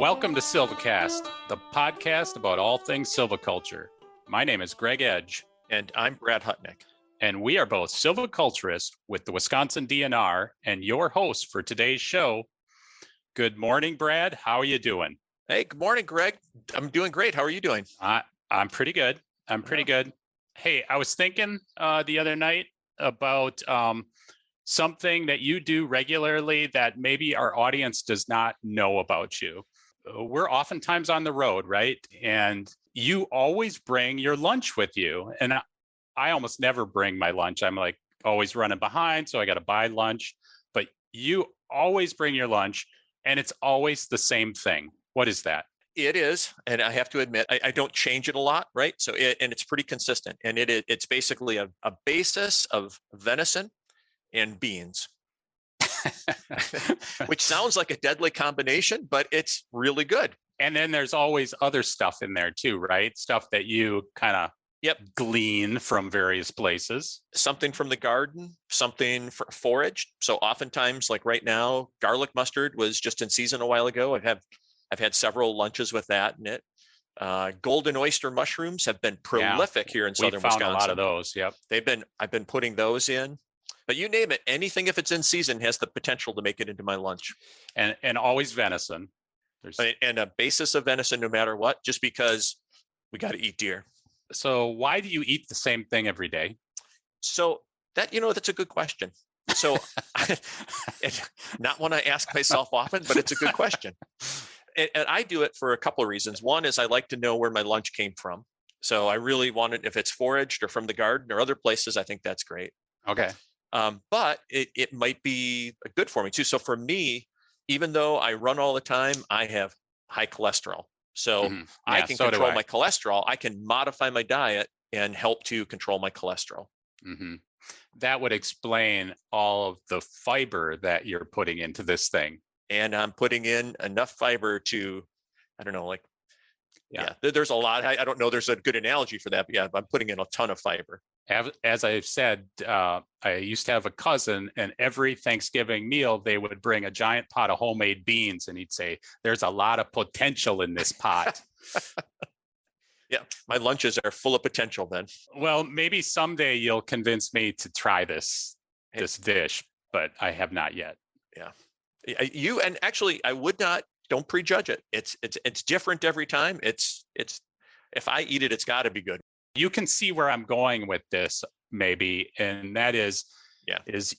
Welcome to Silvicast, the podcast about all things silviculture. My name is Greg Edge. And I'm Brad Hutnick. And we are both silviculturists with the Wisconsin DNR and your host for today's show. Good morning, Brad. How are you doing? Hey, good morning, Greg. I'm doing great. How are you doing? I'm pretty good. Good. Hey, I was thinking the other night about something that you do regularly that maybe our audience does not know about you. We're oftentimes on the road, right? And you always bring your lunch with you. And I almost never bring my lunch. I'm like always running behind, so I got to buy lunch. But you always bring your lunch, and it's always the same thing. What is that? It is, and I have to admit, I don't change it a lot, right? So, and it's pretty consistent. And it's basically a basis of venison and beans. Which sounds like a deadly combination, but it's really good. And then there's always other stuff in there too, right? Stuff that you kind of glean from various places. Something from the garden, something foraged. So oftentimes, like right now, garlic mustard was just in season a while ago. I've had several lunches with that in it. Golden oyster mushrooms have been prolific here in southern Wisconsin. We found a lot of those. Yep. I've been putting those in. But you name it, anything if it's in season has the potential to make it into my lunch. And always venison. And a basis of venison no matter what, just because we got to eat deer. So why do you eat the same thing every day? So that's a good question. So not one I ask myself often, but it's a good question. And I do it for a couple of reasons. One is I like to know where my lunch came from. So I really want it, if it's foraged or from the garden or other places, I think that's great. Okay. But it might be good for me too. So for me, even though I run all the time, I have high cholesterol. So I can control my cholesterol. I can modify my diet and help to control my cholesterol. Mm-hmm. That would explain all of the fiber that you're putting into this thing. And I'm putting in enough fiber to, I don't know, there's a lot. I don't know. There's a good analogy for that. But I'm putting in a ton of fiber. As I've said, I used to have a cousin, and every Thanksgiving meal, they would bring a giant pot of homemade beans, and he'd say, there's a lot of potential in this pot. Yeah, my lunches are full of potential then. Well, maybe someday you'll convince me to try this dish, but I have not yet. Yeah. And actually, I would not, don't prejudge it. It's different every time. It's if I eat it, it's got to be good. You can see where I'm going with this, maybe, and that is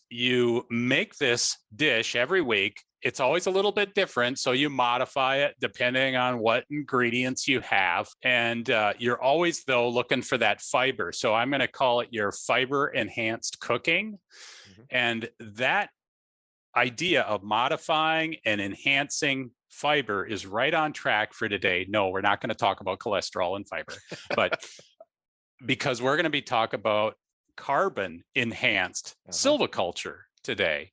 you make this dish every week. It's always a little bit different, so you modify it depending on what ingredients you have, and you're always, though, looking for that fiber. So I'm going to call it your fiber-enhanced cooking, and that idea of modifying and enhancing fiber is right on track for today. No, we're not going to talk about cholesterol and fiber, but because we're going to be talking about carbon enhanced silviculture today.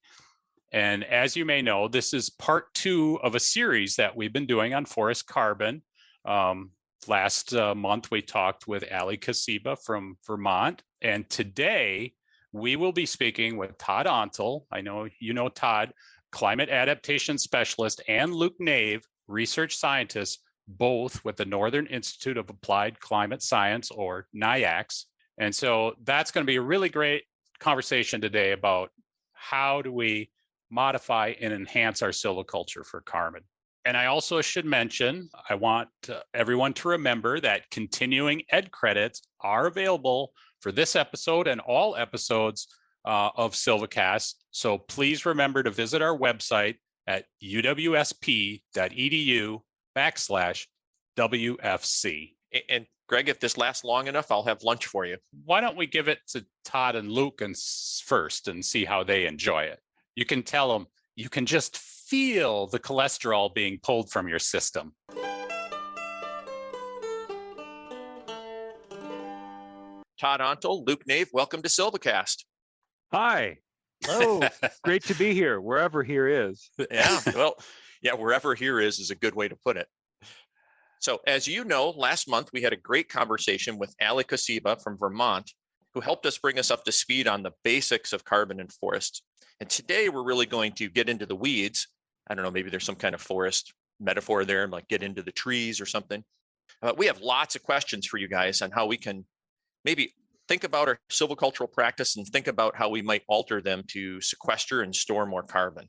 And as you may know, this is part 2 of a series that we've been doing on forest carbon. Last month, we talked with Ali Kasiba from Vermont. And today we will be speaking with Todd Ontl. I know you know Todd, climate adaptation specialist, and Luke Nave, research scientist, both with the Northern Institute of Applied Climate Science, or NIACS. And so that's going to be a really great conversation today about how do we modify and enhance our silviculture for carbon. And I also should mention, I want everyone to remember that continuing ed credits are available for this episode and all episodes of Silvicast. So please remember to visit our website at uwsp.edu/WFC. And Greg, if this lasts long enough, I'll have lunch for you. Why don't we give it to Todd and Luke first and see how they enjoy it? You can tell them, you can just feel the cholesterol being pulled from your system. Todd Ontl, Luke Nave, welcome to Silvicast. Hi. Oh, great to be here, wherever here is. Yeah, well, wherever here is a good way to put it. So as you know, last month we had a great conversation with Ali Kasiba from Vermont, who helped us bring us up to speed on the basics of carbon in forests. And today we're really going to get into the weeds. I don't know, maybe there's some kind of forest metaphor there, like get into the trees or something. We have lots of questions for you guys on how we can maybe think about our silvicultural practice and think about how we might alter them to sequester and store more carbon.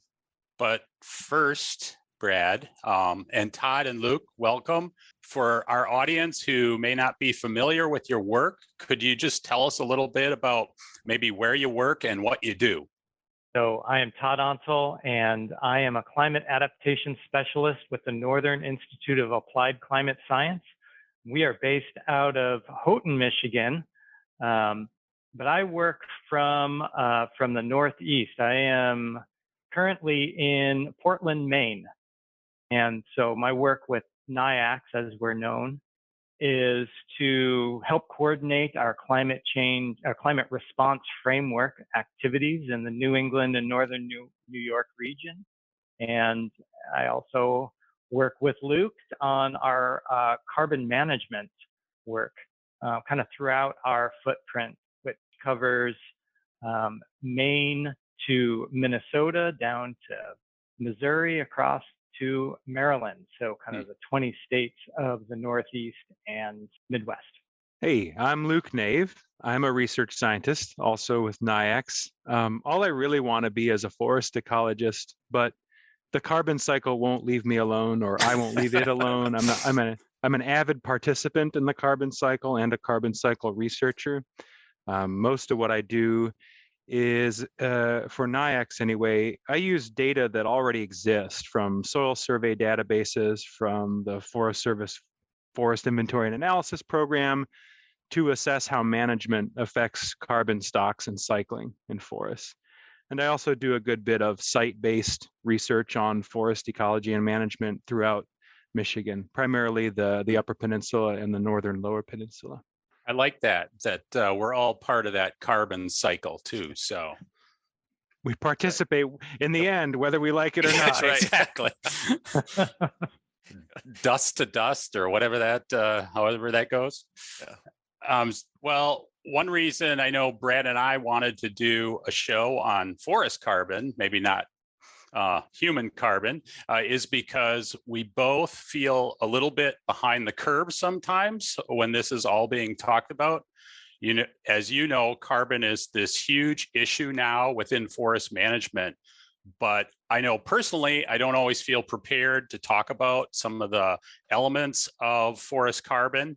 But first, Brad, and Todd and Luke, welcome. For our audience who may not be familiar with your work, could you just tell us a little bit about maybe where you work and what you do? So I am Todd Ontl, and I am a climate adaptation specialist with the Northern Institute of Applied Climate Science. We are based out of Houghton, Michigan, but I work from the Northeast. I am currently in Portland, Maine. And so my work with NIACS, as we're known, is to help coordinate our climate response framework activities in the New England and Northern New York region. And I also work with Luke on our carbon management work, kind of throughout our footprint, which covers Maine to Minnesota, down to Missouri, across to Maryland. So kind of the 20 states of the Northeast and Midwest. Hey, I'm Luke Nave. I'm a research scientist, also with NIACS. All I really want to be is a forest ecologist, but the carbon cycle won't leave me alone, or I won't leave it alone. I'm an avid participant in the carbon cycle and a carbon cycle researcher. Most of what I do is, for NIACS anyway, I use data that already exist from soil survey databases, from the Forest Service Forest Inventory and Analysis Program, to assess how management affects carbon stocks and cycling in forests. And I also do a good bit of site-based research on forest ecology and management throughout Michigan, primarily the Upper Peninsula and the Northern Lower Peninsula. I like that we're all part of that carbon cycle too. So we participate in the end, whether we like it or not. That's right. Exactly. Dust to dust, or whatever however that goes. Yeah. Well, one reason I know Brad and I wanted to do a show on forest carbon, maybe not human carbon, is because we both feel a little bit behind the curve sometimes when this is all being talked about. As you know, carbon is this huge issue now within forest management. But I know personally, I don't always feel prepared to talk about some of the elements of forest carbon.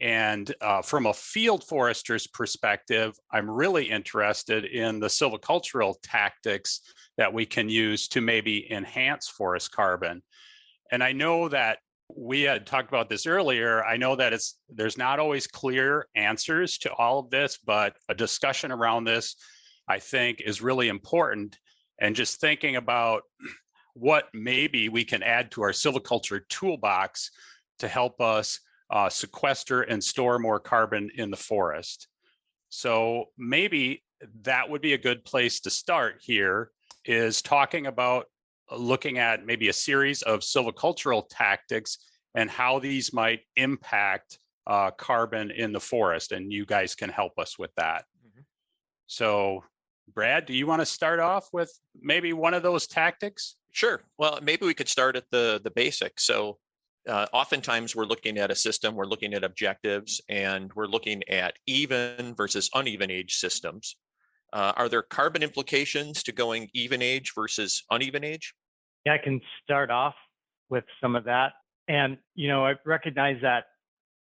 And from a field forester's perspective, I'm really interested in the silvicultural tactics that we can use to maybe enhance forest carbon. And I know that we had talked about this earlier. I know that there's not always clear answers to all of this, but a discussion around this, I think, is really important. And just thinking about what maybe we can add to our silviculture toolbox to help us sequester and store more carbon in the forest. So maybe that would be a good place to start here, is talking about looking at maybe a series of silvicultural tactics and how these might impact carbon in the forest. And you guys can help us with that. Mm-hmm. So Brad, do you want to start off with maybe one of those tactics? Sure. Well, maybe we could start at the basics. So oftentimes we're looking at a system, we're looking at objectives, and we're looking at even versus uneven age systems. Are there carbon implications to going even age versus uneven age? Yeah, I can start off with some of that. And, I recognize that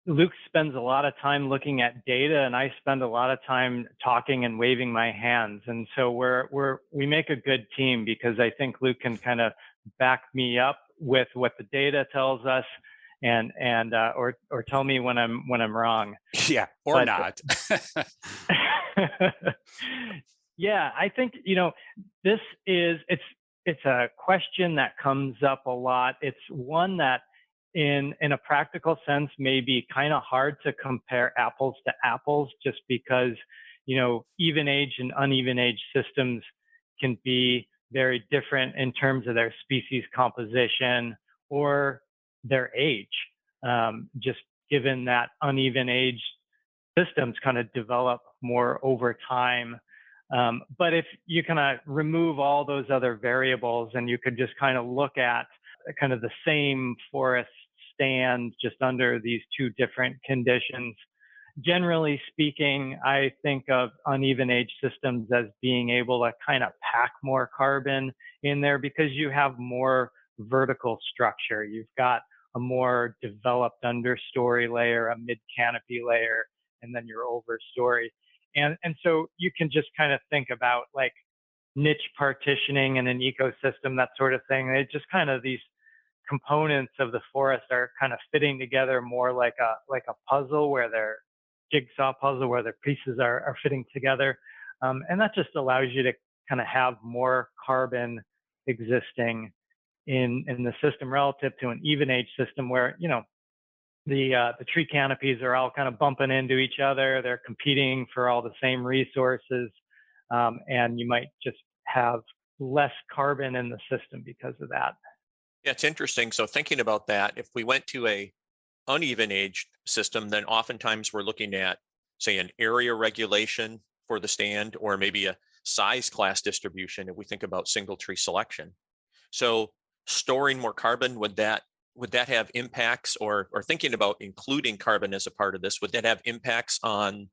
Luke spends a lot of time looking at data, and I spend a lot of time talking and waving my hands. And so we make a good team, because I think Luke can kind of back me up with what the data tells us, or tell me when I'm wrong. Yeah, or not. Yeah, I think it's a question that comes up a lot. It's one that in a practical sense may be kind of hard to compare apples to apples, just because even age and uneven age systems can be very different in terms of their species composition or their age, just given that uneven age systems kind of develop more over time. But if you kind of remove all those other variables and you could just kind of look at kind of the same forest stand just under these two different conditions. Generally speaking, I think of uneven age systems as being able to kind of pack more carbon in there because you have more vertical structure. You've got a more developed understory layer, a mid canopy layer, and then your overstory. And so you can just kind of think about like niche partitioning in an ecosystem, that sort of thing. It's just kind of these components of the forest are kind of fitting together more like a puzzle, where they're jigsaw puzzle, where the pieces are fitting together. And that just allows you to kind of have more carbon existing in the system relative to an even age system where, you know, the tree canopies are all kind of bumping into each other. They're competing for all the same resources. And you might just have less carbon in the system because of that. Yeah, it's interesting. So thinking about that, if we went to a uneven aged system, then oftentimes we're looking at, say, an area regulation for the stand, or maybe a size class distribution if we think about single tree selection. So storing more carbon, would that have impacts, or thinking about including carbon as a part of this, would that have impacts on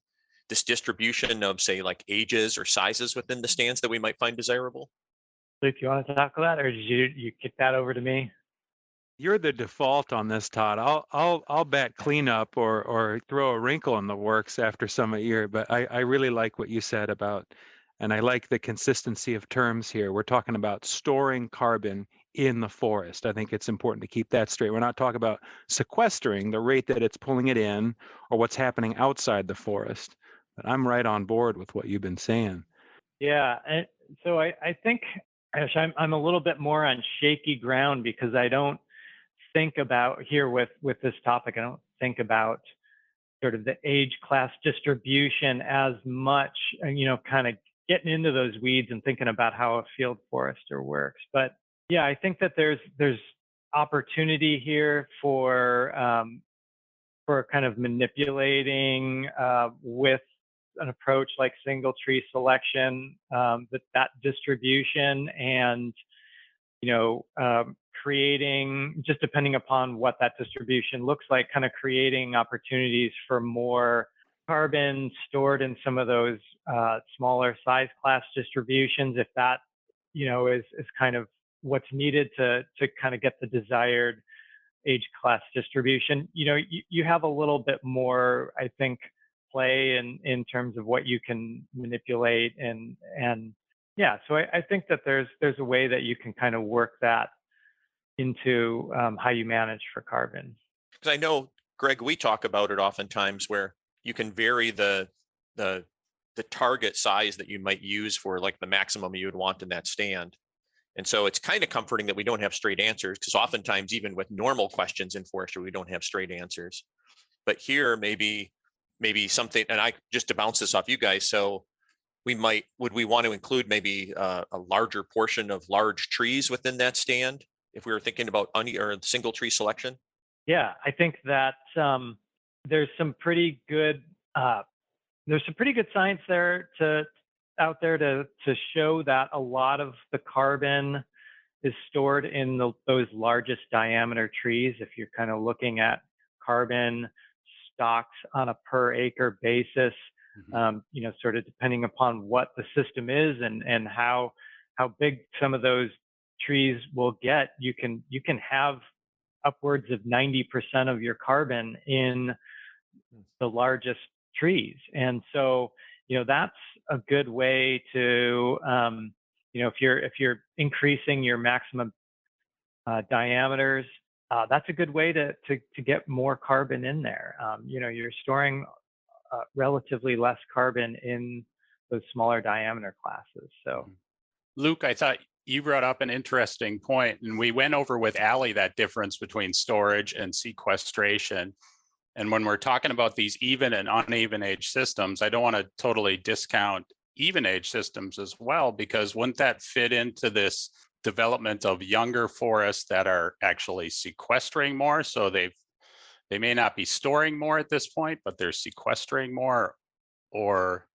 this distribution of, say, like ages or sizes within the stands that we might find desirable? Luke, you want to talk about that, or did you kick that over to me? You're the default on this, Todd. I'll bet cleanup or throw a wrinkle in the works after some year, but I really like what you said about, and I like the consistency of terms here. We're talking about storing carbon in the forest. I think it's important to keep that straight. We're not talking about sequestering, the rate that it's pulling it in, or what's happening outside the forest. But I'm right on board with what you've been saying. Yeah, and so I think, Ash, I'm a little bit more on shaky ground because I don't think about here with this topic. I don't think about sort of the age class distribution as much, you know, kind of getting into those weeds and thinking about how a field forester works. But yeah, I think that there's opportunity here for kind of manipulating with an approach like single tree selection, that distribution, and you know, creating, just depending upon what that distribution looks like, kind of creating opportunities for more carbon stored in some of those smaller size class distributions, if that, you know, is kind of what's needed to kind of get the desired age class distribution. You know, you have a little bit more, I think, play in terms of what you can manipulate, and yeah, so I think that there's a way that you can kind of work that into how you manage for carbon. Because I know, Greg, we talk about it oftentimes where you can vary the target size that you might use for like the maximum you would want in that stand. And so it's kind of comforting that we don't have straight answers, because oftentimes even with normal questions in forestry, we don't have straight answers. But here maybe something, and I just to bounce this off you guys, so would we want to include maybe a larger portion of large trees within that stand if we were thinking about or single tree selection? Yeah, I think that there's some pretty good science out there to show that a lot of the carbon is stored in those largest diameter trees. If you're kind of looking at carbon stocks on a per acre basis, you know, sort of depending upon what the system is and how big some of those trees will get, you can have upwards of 90% of your carbon in the largest trees. And so, you know, that's a good way to, you know, if you're increasing your maximum diameters, that's a good way to get more carbon in there. You know, you're storing relatively less carbon in those smaller diameter classes. So, Luke, I thought you brought up an interesting point, and we went over with Allie that difference between storage and sequestration. And when we're talking about these even and uneven age systems, I don't want to totally discount even age systems as well, because wouldn't that fit into this development of younger forests that are actually sequestering more? So they may not be storing more at this point, but they're sequestering more. Or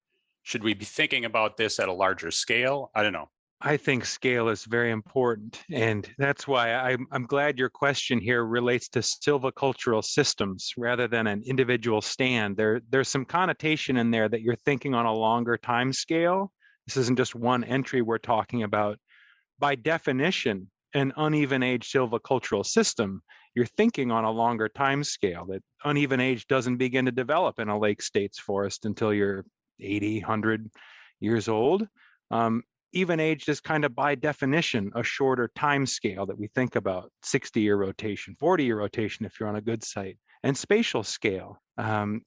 should we be thinking about this at a larger scale? I don't know. I think scale is very important. And that's why I'm glad your question here relates to silvicultural systems rather than an individual stand. There's some connotation in there that you're thinking on a longer time scale. This isn't just one entry we're talking about. By definition, an uneven age silvicultural system, you're thinking on a longer time scale. That uneven age doesn't begin to develop in a lake states forest until you're 80, 100 years old. Even age is kind of by definition a shorter time scale that we think about, 60-year rotation, 40-year rotation if you're on a good site. And spatial scale.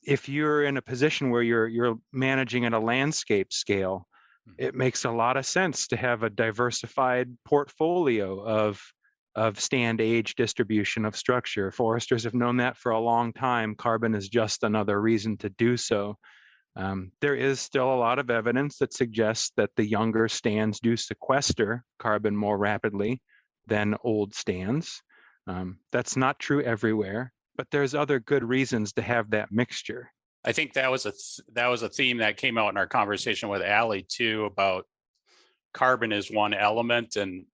If you're in a position where you're managing at a landscape scale, it makes a lot of sense to have a diversified portfolio of stand age distribution of structure. Foresters have known that for a long time. Carbon is just another reason to do so. There is still a lot of evidence that suggests that the younger stands do sequester carbon more rapidly than old stands. That's not true everywhere, but there's other good reasons to have that mixture. I think that was a theme that came out in our conversation with Allie too, about carbon is one element, and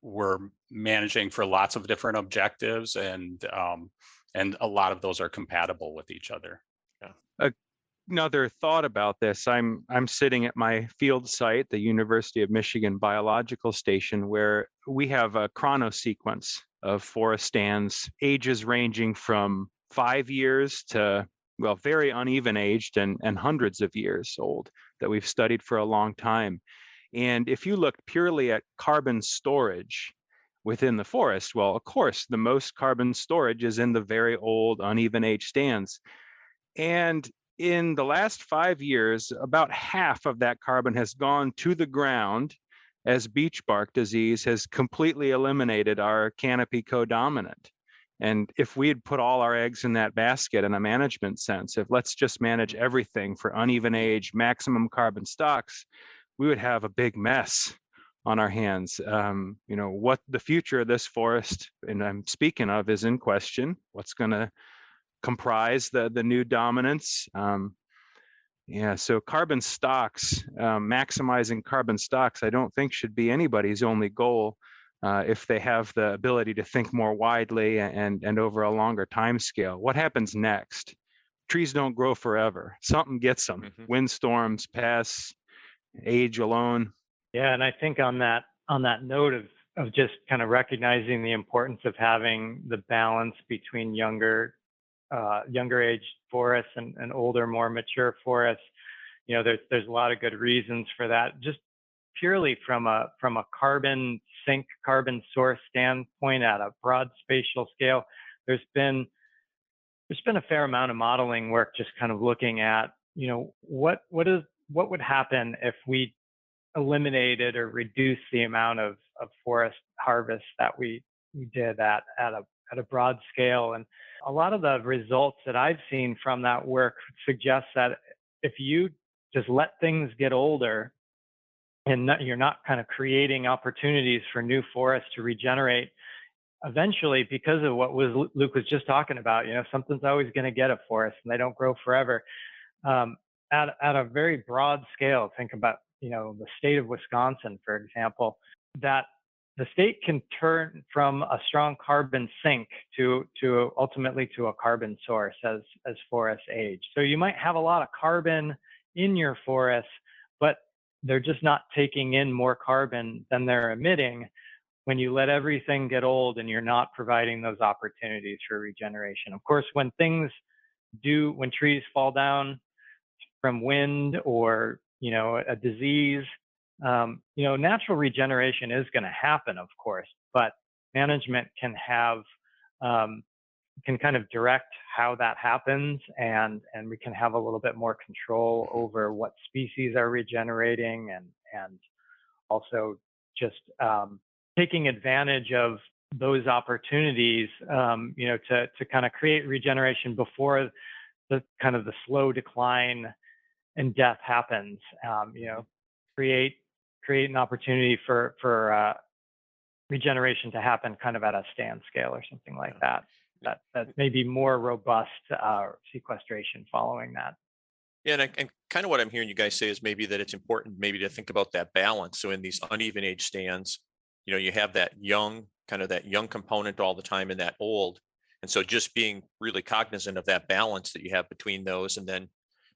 we're managing for lots of different objectives, and a lot of those are compatible with each other. Yeah. Another thought about this, I'm sitting at my field site, the University of Michigan Biological Station, where we have a chronosequence of forest stands, ages ranging from 5 years to, well, very uneven aged and hundreds of years old that we've studied for a long time. And if you look purely at carbon storage within the forest, well, of course, the most carbon storage is in the very old uneven age stands. And in the last 5 years, about half of that carbon has gone to the ground as beech bark disease has completely eliminated our canopy codominant. And if we had put all our eggs in that basket in a management sense, if let's just manage everything for uneven age, maximum carbon stocks, we would have a big mess on our hands. What the future of this forest, and I'm speaking of, is in question. What's going to comprise the new dominance? So carbon stocks, maximizing carbon stocks, I don't think should be anybody's only goal. If they have the ability to think more widely and over a longer time scale. What happens next? Trees don't grow forever. Something gets them. Mm-hmm. Windstorms, pests, age alone. Yeah, and I think on that note of just kind of recognizing the importance of having the balance between younger age forests and older, more mature forests, there's a lot of good reasons for that. Just purely from a carbon sink, carbon source standpoint at a broad spatial scale, there's been a fair amount of modeling work just kind of looking at, what would happen if we eliminated or reduced the amount of forest harvest that we did at a broad scale. And a lot of the results that I've seen from that work suggest that if you just let things get older and you're not kind of creating opportunities for new forests to regenerate, eventually, because of what Luke was just talking about, something's always going to get a forest and they don't grow forever. At a very broad scale, think about, the state of Wisconsin, for example, that the state can turn from a strong carbon sink to ultimately to a carbon source as forests age. So you might have a lot of carbon in your forests, but they're just not taking in more carbon than they're emitting when you let everything get old and you're not providing those opportunities for regeneration. Of course, when trees fall down from wind or, a disease, natural regeneration is going to happen, of course, but management can kind of direct how that happens, and we can have a little bit more control over what species are regenerating, and also just taking advantage of those opportunities, to kind of create regeneration before the kind of the slow decline and death happens. Create an opportunity for regeneration to happen kind of at a stand scale or something like that. That may be more robust sequestration following that. Yeah, and kind of what I'm hearing you guys say is maybe that it's important maybe to think about that balance. So in these uneven age stands, you have that young, kind of that young component all the time and that old. And so just being really cognizant of that balance that you have between those, and then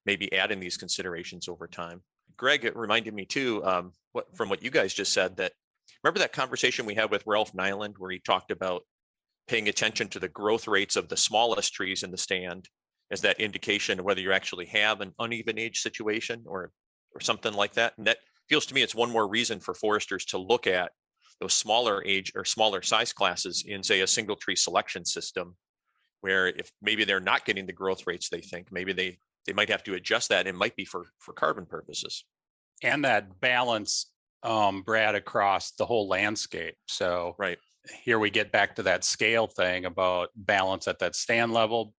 maybe adding these considerations over time. Greg, it reminded me too, from what you guys just said, that remember that conversation we had with Ralph Nyland where he talked about paying attention to the growth rates of the smallest trees in the stand as that indication of whether you actually have an uneven age situation or something like that. And that feels to me it's one more reason for foresters to look at those smaller age or smaller size classes in, say, a single tree selection system, where if maybe they're not getting the growth rates they think, maybe they might have to adjust that. It might be for carbon purposes. And that balance, Brad, across the whole landscape. So right here we get back to that scale thing about balance at that stand level,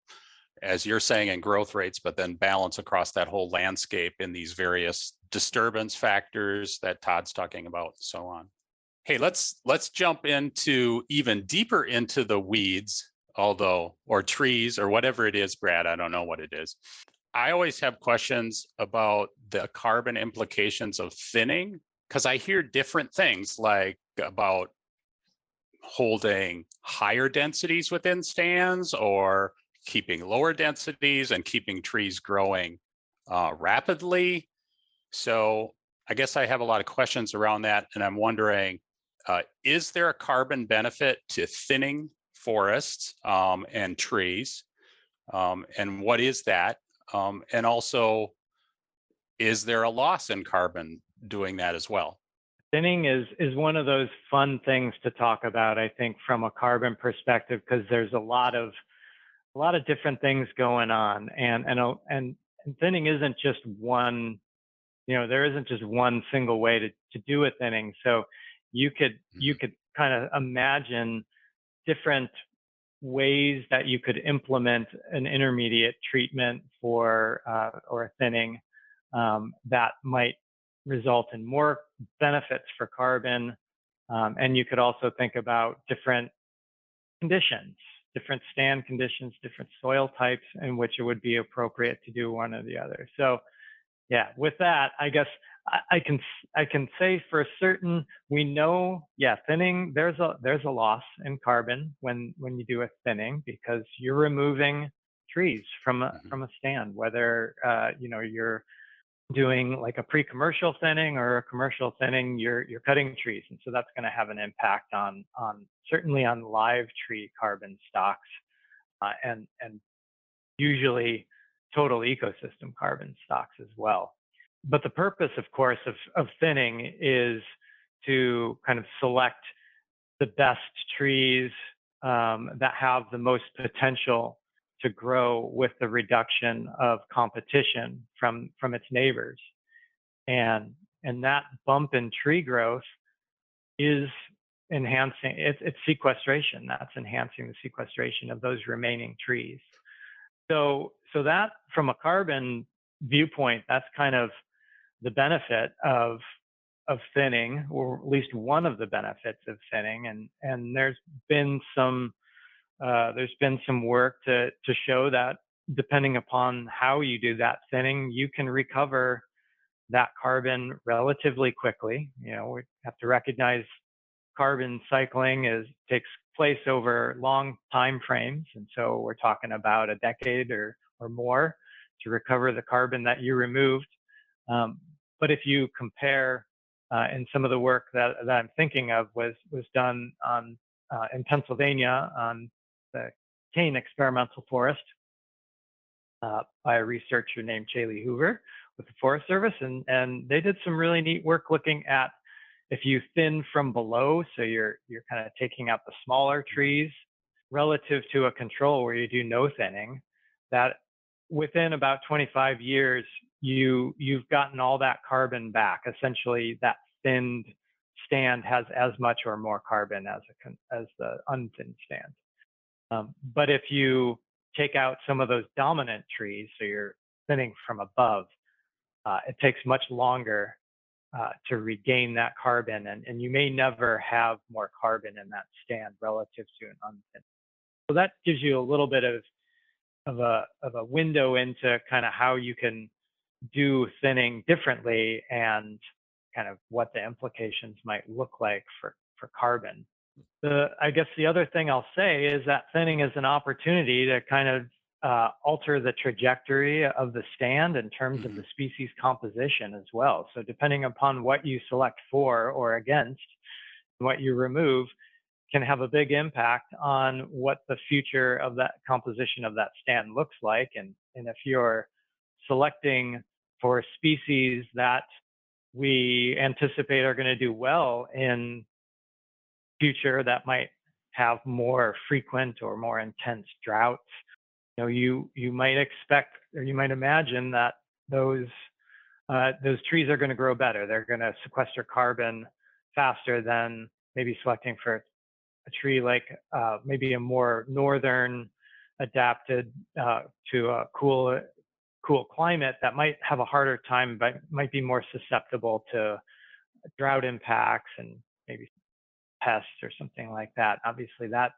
as you're saying, in growth rates, but then balance across that whole landscape in these various disturbance factors that Todd's talking about, and so on. Hey, let's jump into even deeper into the weeds, or trees, or whatever it is, Brad. I don't know what it is. I always have questions about the carbon implications of thinning, because I hear different things, like about holding higher densities within stands or keeping lower densities and keeping trees growing rapidly. So I guess I have a lot of questions around that. And I'm wondering, is there a carbon benefit to thinning forests and trees? And what is that? And also, is there a loss in carbon doing that as well? Thinning is one of those fun things to talk about, I think, from a carbon perspective, because there's a lot of different things going on, and thinning isn't just one. There isn't just one single way to do a thinning. So you could kind of imagine different ways that you could implement an intermediate treatment for or a thinning that might result in more benefits for carbon. And you could also think about different conditions, different stand conditions, different soil types in which it would be appropriate to do one or the other. So yeah, with that, I guess I can say for certain, we know, thinning, there's a loss in carbon when you do a thinning, because you're removing trees from a stand, whether you're doing like a pre-commercial thinning or a commercial thinning, you're cutting trees, and so that's going to have an impact on certainly on live tree carbon stocks, and usually total ecosystem carbon stocks as well. But the purpose, of course, of thinning is to kind of select the best trees that have the most potential to grow with the reduction of competition from its neighbors. And that bump in tree growth is enhancing, it's sequestration. That's enhancing the sequestration of those remaining trees. So that, from a carbon viewpoint, that's kind of the benefit of thinning, or at least one of the benefits of thinning. And there's been some work to show that depending upon how you do that thinning, you can recover that carbon relatively quickly. We have to recognize carbon cycling takes place over long time frames, and so we're talking about a decade or more to recover the carbon that you removed. But if you compare, in some of the work that I'm thinking of was done in Pennsylvania on the Kane experimental forest by a researcher named Chaley Hoover with the Forest Service, and they did some really neat work looking at, if you thin from below, so you're kind of taking out the smaller trees relative to a control where you do no thinning, that within about 25 years, you've gotten all that carbon back. Essentially, that thinned stand has as much or more carbon as the unthinned stand. But if you take out some of those dominant trees, so you're thinning from above, it takes much longer to regain that carbon, and you may never have more carbon in that stand relative to an unthinned. So that gives you a little bit of a window into kind of how you can do thinning differently and kind of what the implications might look like for carbon. I guess the other thing I'll say is that thinning is an opportunity to kind of alter the trajectory of the stand in terms of the species composition as well. So depending upon what you select for or against, what you remove can have a big impact on what the future of that composition of that stand looks like. And if you're selecting for species that we anticipate are going to do well in future that might have more frequent or more intense droughts, you might expect or you might imagine that those trees are going to grow better. They're going to sequester carbon faster than maybe selecting for a tree like maybe a more northern adapted to a cool climate that might have a harder time, but might be more susceptible to drought impacts and maybe pests or something like that. Obviously, that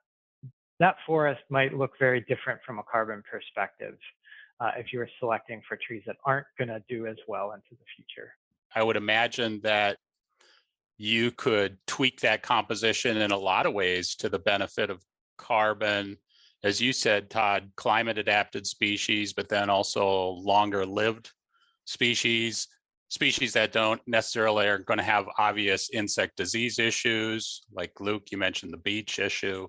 forest might look very different from a carbon perspective if you were selecting for trees that aren't going to do as well into the future. I would imagine that you could tweak that composition in a lot of ways to the benefit of carbon. As you said, Todd, climate adapted species, but then also longer lived species that don't necessarily are going to have obvious insect disease issues. Like Luke, you mentioned the beech issue,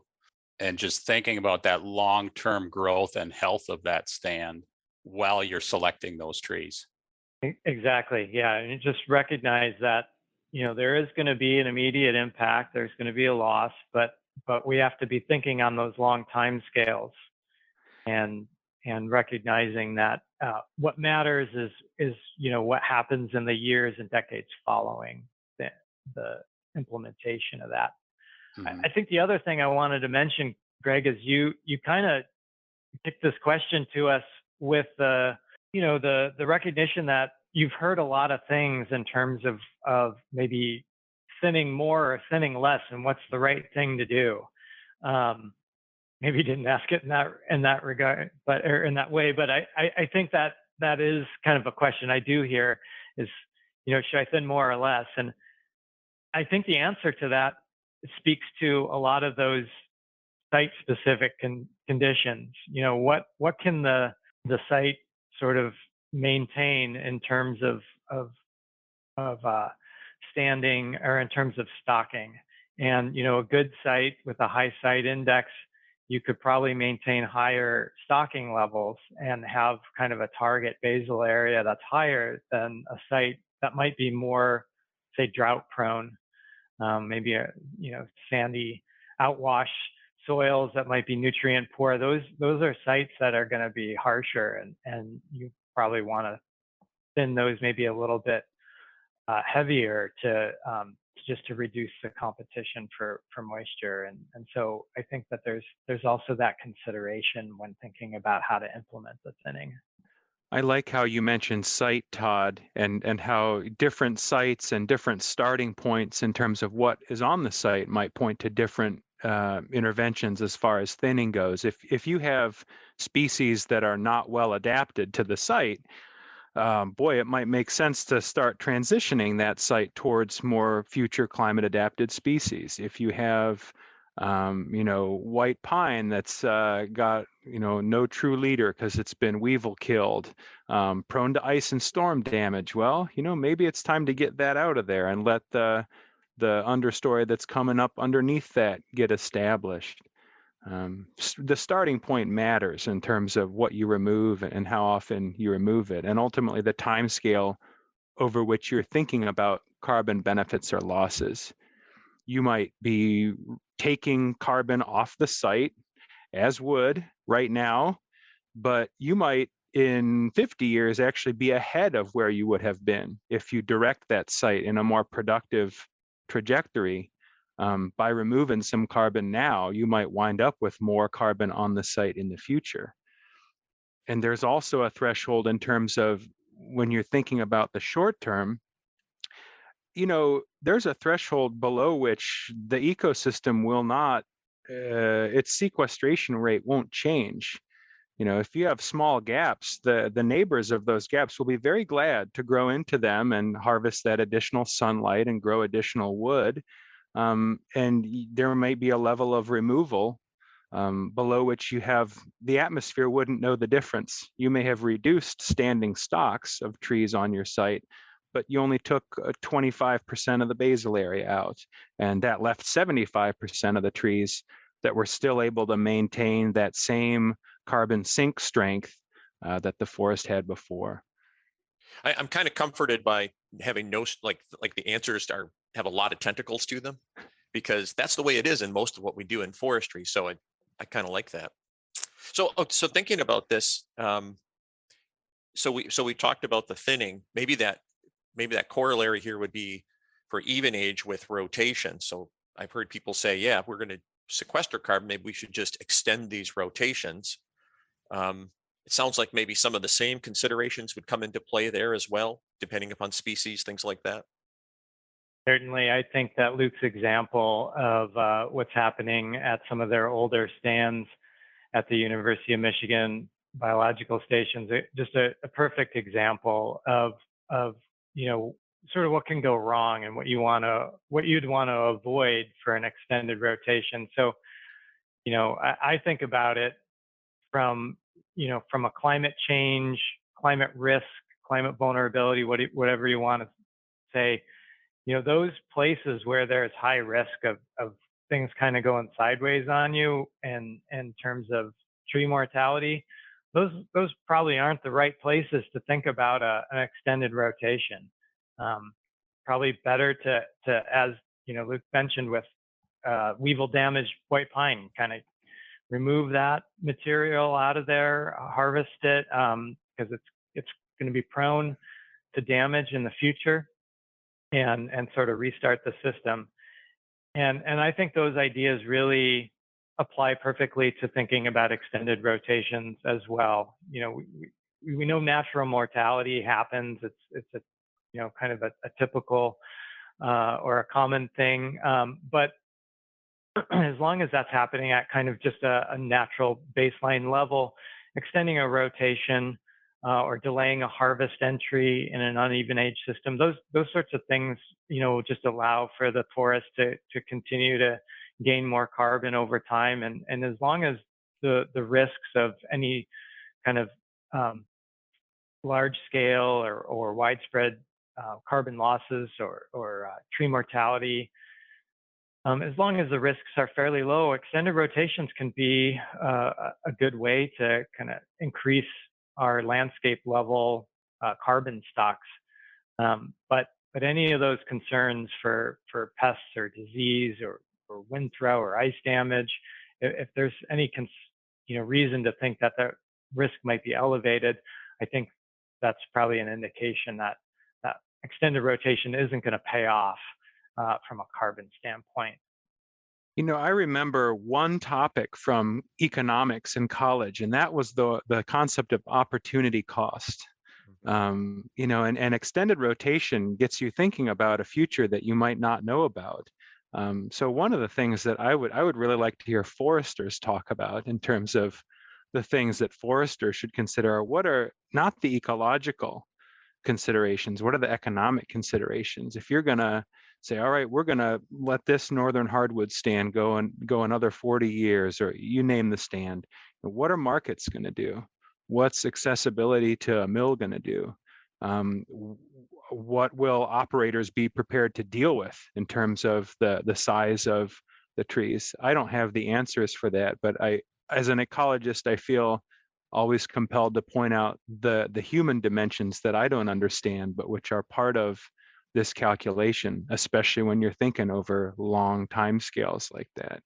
and just thinking about that long-term growth and health of that stand while you're selecting those trees. Exactly. Yeah. And just recognize that, there is going to be an immediate impact. There's going to be a loss, but we have to be thinking on those long time scales and recognizing that what matters is what happens in the years and decades following the implementation of that. Mm-hmm. I think the other thing I wanted to mention, Greg, is you kind of kicked this question to us with the recognition that you've heard a lot of things in terms of maybe thinning more or thinning less and what's the right thing to do. Maybe you didn't ask it in that regard, or in that way, but I think that is kind of a question I do hear is, should I thin more or less? And I think the answer to that speaks to a lot of those site-specific conditions. What can the site sort of maintain in terms of standing or in terms of stocking? And a good site with a high site index, you could probably maintain higher stocking levels and have kind of a target basal area that's higher than a site that might be more, say, drought prone, maybe a sandy outwash soils that might be nutrient poor. Those are sites that are going to be harsher, and you probably want to thin those maybe a little bit heavier to just to reduce the competition for moisture. And so I think that there's also that consideration when thinking about how to implement the thinning. I like how you mentioned site, Todd, and how different sites and different starting points in terms of what is on the site might point to different interventions as far as thinning goes. If you have species that are not well adapted to the site, it might make sense to start transitioning that site towards more future climate adapted species. If you have white pine that's got no true leader because it's been weevil killed, prone to ice and storm damage, well, maybe it's time to get that out of there and let the understory that's coming up underneath that get established. The starting point matters in terms of what you remove and how often you remove it, and ultimately the time scale over which you're thinking about carbon benefits or losses. You might be taking carbon off the site as wood right now, but you might in 50 years actually be ahead of where you would have been if you direct that site in a more productive trajectory. By removing some carbon now, you might wind up with more carbon on the site in the future. And there's also a threshold in terms of when you're thinking about the short term, there's a threshold below which the ecosystem will not, its sequestration rate won't change. If you have small gaps, the neighbors of those gaps will be very glad to grow into them and harvest that additional sunlight and grow additional wood. And there might be a level of removal below which the atmosphere wouldn't know the difference. You may have reduced standing stocks of trees on your site, but you only took 25% of the basal area out, and that left 75% of the trees that were still able to maintain that same carbon sink strength that the forest had before. I'm kind of comforted by having like the answers have a lot of tentacles to them, because that's the way it is in most of what we do in forestry. So I kind of like that. So thinking about this, so we talked about the thinning. Maybe that corollary here would be for even age with rotation. So I've heard people say, yeah, if we're going to sequester carbon, maybe we should just extend these rotations. It sounds like maybe some of the same considerations would come into play there as well, depending upon species, things like that. Certainly, I think that Luke's example of what's happening at some of their older stands at the University of Michigan biological stations, just a perfect example of sort of what can go wrong and what you'd want to avoid for an extended rotation. So, I think about it from a climate change, climate risk, climate vulnerability, whatever you want to say. Those places where there's high risk of things kind of going sideways on you, and in terms of tree mortality, those probably aren't the right places to think about an extended rotation. Probably better to as Luke mentioned with weevil damaged white pine, kind of remove that material out of there, harvest it, because it's going to be prone to damage in the future, and sort of restart the system. And I think those ideas really apply perfectly to thinking about extended rotations as well. We know natural mortality happens. It's a kind of a typical or a common thing, but as long as that's happening at kind of just a natural baseline level, extending a rotation or delaying a harvest entry in an uneven age system, those sorts of things, just allow for the forest to continue to gain more carbon over time. And as long as the risks of any kind of large scale or widespread carbon losses or tree mortality, as long as the risks are fairly low, extended rotations can be a good way to kind of increase our landscape level carbon stocks. But any of those concerns for pests or disease or wind throw or ice damage, if there's any reason to think that the risk might be elevated, I think that's probably an indication that extended rotation isn't going to pay off from a carbon standpoint. I remember one topic from economics in college, and that was the concept of opportunity cost. And extended rotation gets you thinking about a future that you might not know about. So one of the things that I would really like to hear foresters talk about in terms of the things that foresters should consider are what are not the ecological considerations, what are the economic considerations? If you're going to say, all right, we're going to let this northern hardwood stand go another 40 years, or you name the stand, what are markets going to do? What's accessibility to a mill going to do? What will operators be prepared to deal with in terms of the size of the trees? I don't have the answers for that, but as an ecologist, I feel always compelled to point out the human dimensions that I don't understand, but which are part of this calculation, especially when you're thinking over long time scales like that.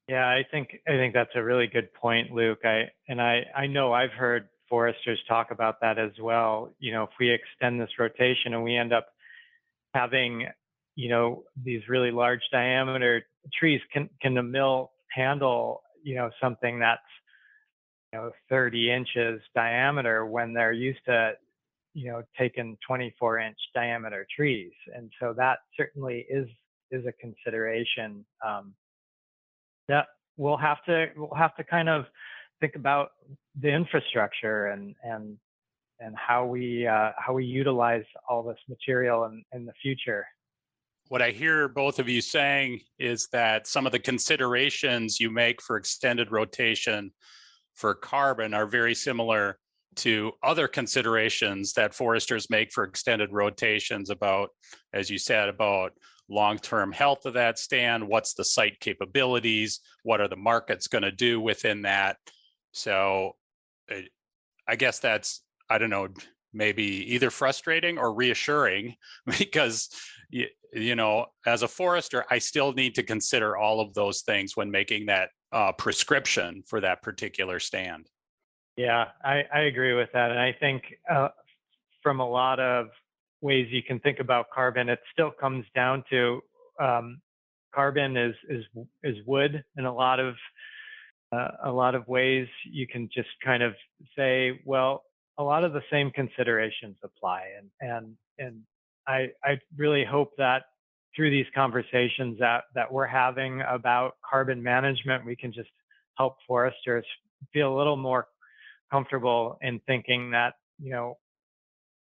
Yeah, I think that's a really good point, Luke. I know I've heard foresters talk about that as well. If we extend this rotation and we end up having, these really large diameter trees, can the mill handle, something that's 30 inches diameter when they're used to taking 24-inch diameter trees? And so that certainly is a consideration that we'll have to kind of think about the infrastructure and how we utilize all this material in the future. What I hear both of you saying is that some of the considerations you make for extended rotation for carbon are very similar to other considerations that foresters make for extended rotations about, as you said, about long-term health of that stand, what's the site capabilities, what are the markets going to do within that. So I guess that's, I don't know, maybe either frustrating or reassuring, because you know, as a forester, I still need to consider all of those things when making that prescription for that particular stand. Yeah, I agree with that. And I think from a lot of ways you can think about carbon, it still comes down to carbon is wood in a lot of ways. You can just kind of say, well, a lot of the same considerations apply. And I really hope that through these conversations that we're having about carbon management, we can just help foresters feel a little more comfortable in thinking that, you know,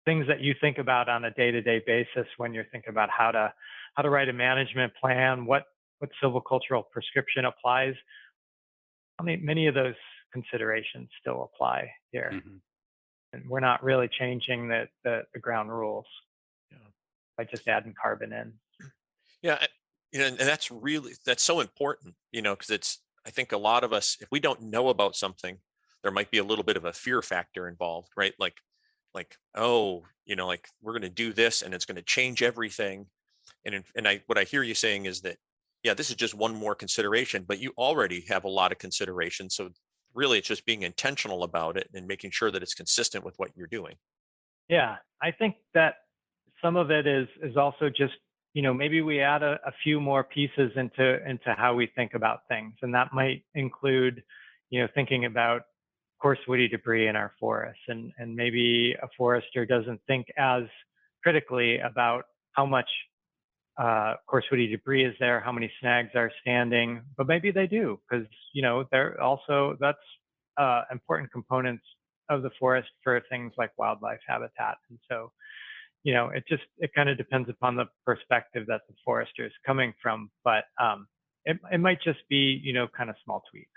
things that you think about on a day-to-day basis when you're thinking about how to write a management plan, what silvicultural prescription applies. I mean, many of those considerations still apply here. Mm-hmm. And we're not really changing the ground rules by just adding carbon in. Yeah, you know, and that's so important, you know, because I think a lot of us, if we don't know about something, there might be a little bit of a fear factor involved, right? Like, oh, you know, like we're going to do this and it's going to change everything. And what I hear you saying is that, yeah, this is just one more consideration, but you already have a lot of consideration. So really, it's just being intentional about it and making sure that it's consistent with what you're doing. Yeah, I think that some of it is also just, you know, maybe we add a few more pieces into how we think about things, and that might include, you know, thinking about coarse woody debris in our forests, and maybe a forester doesn't think as critically about how much coarse woody debris is there, how many snags are standing, but maybe they do, because, you know, that's important components of the forest for things like wildlife habitat. And so, you know, it kind of depends upon the perspective that the forester is coming from, but it might just be, you know, kind of small tweaks.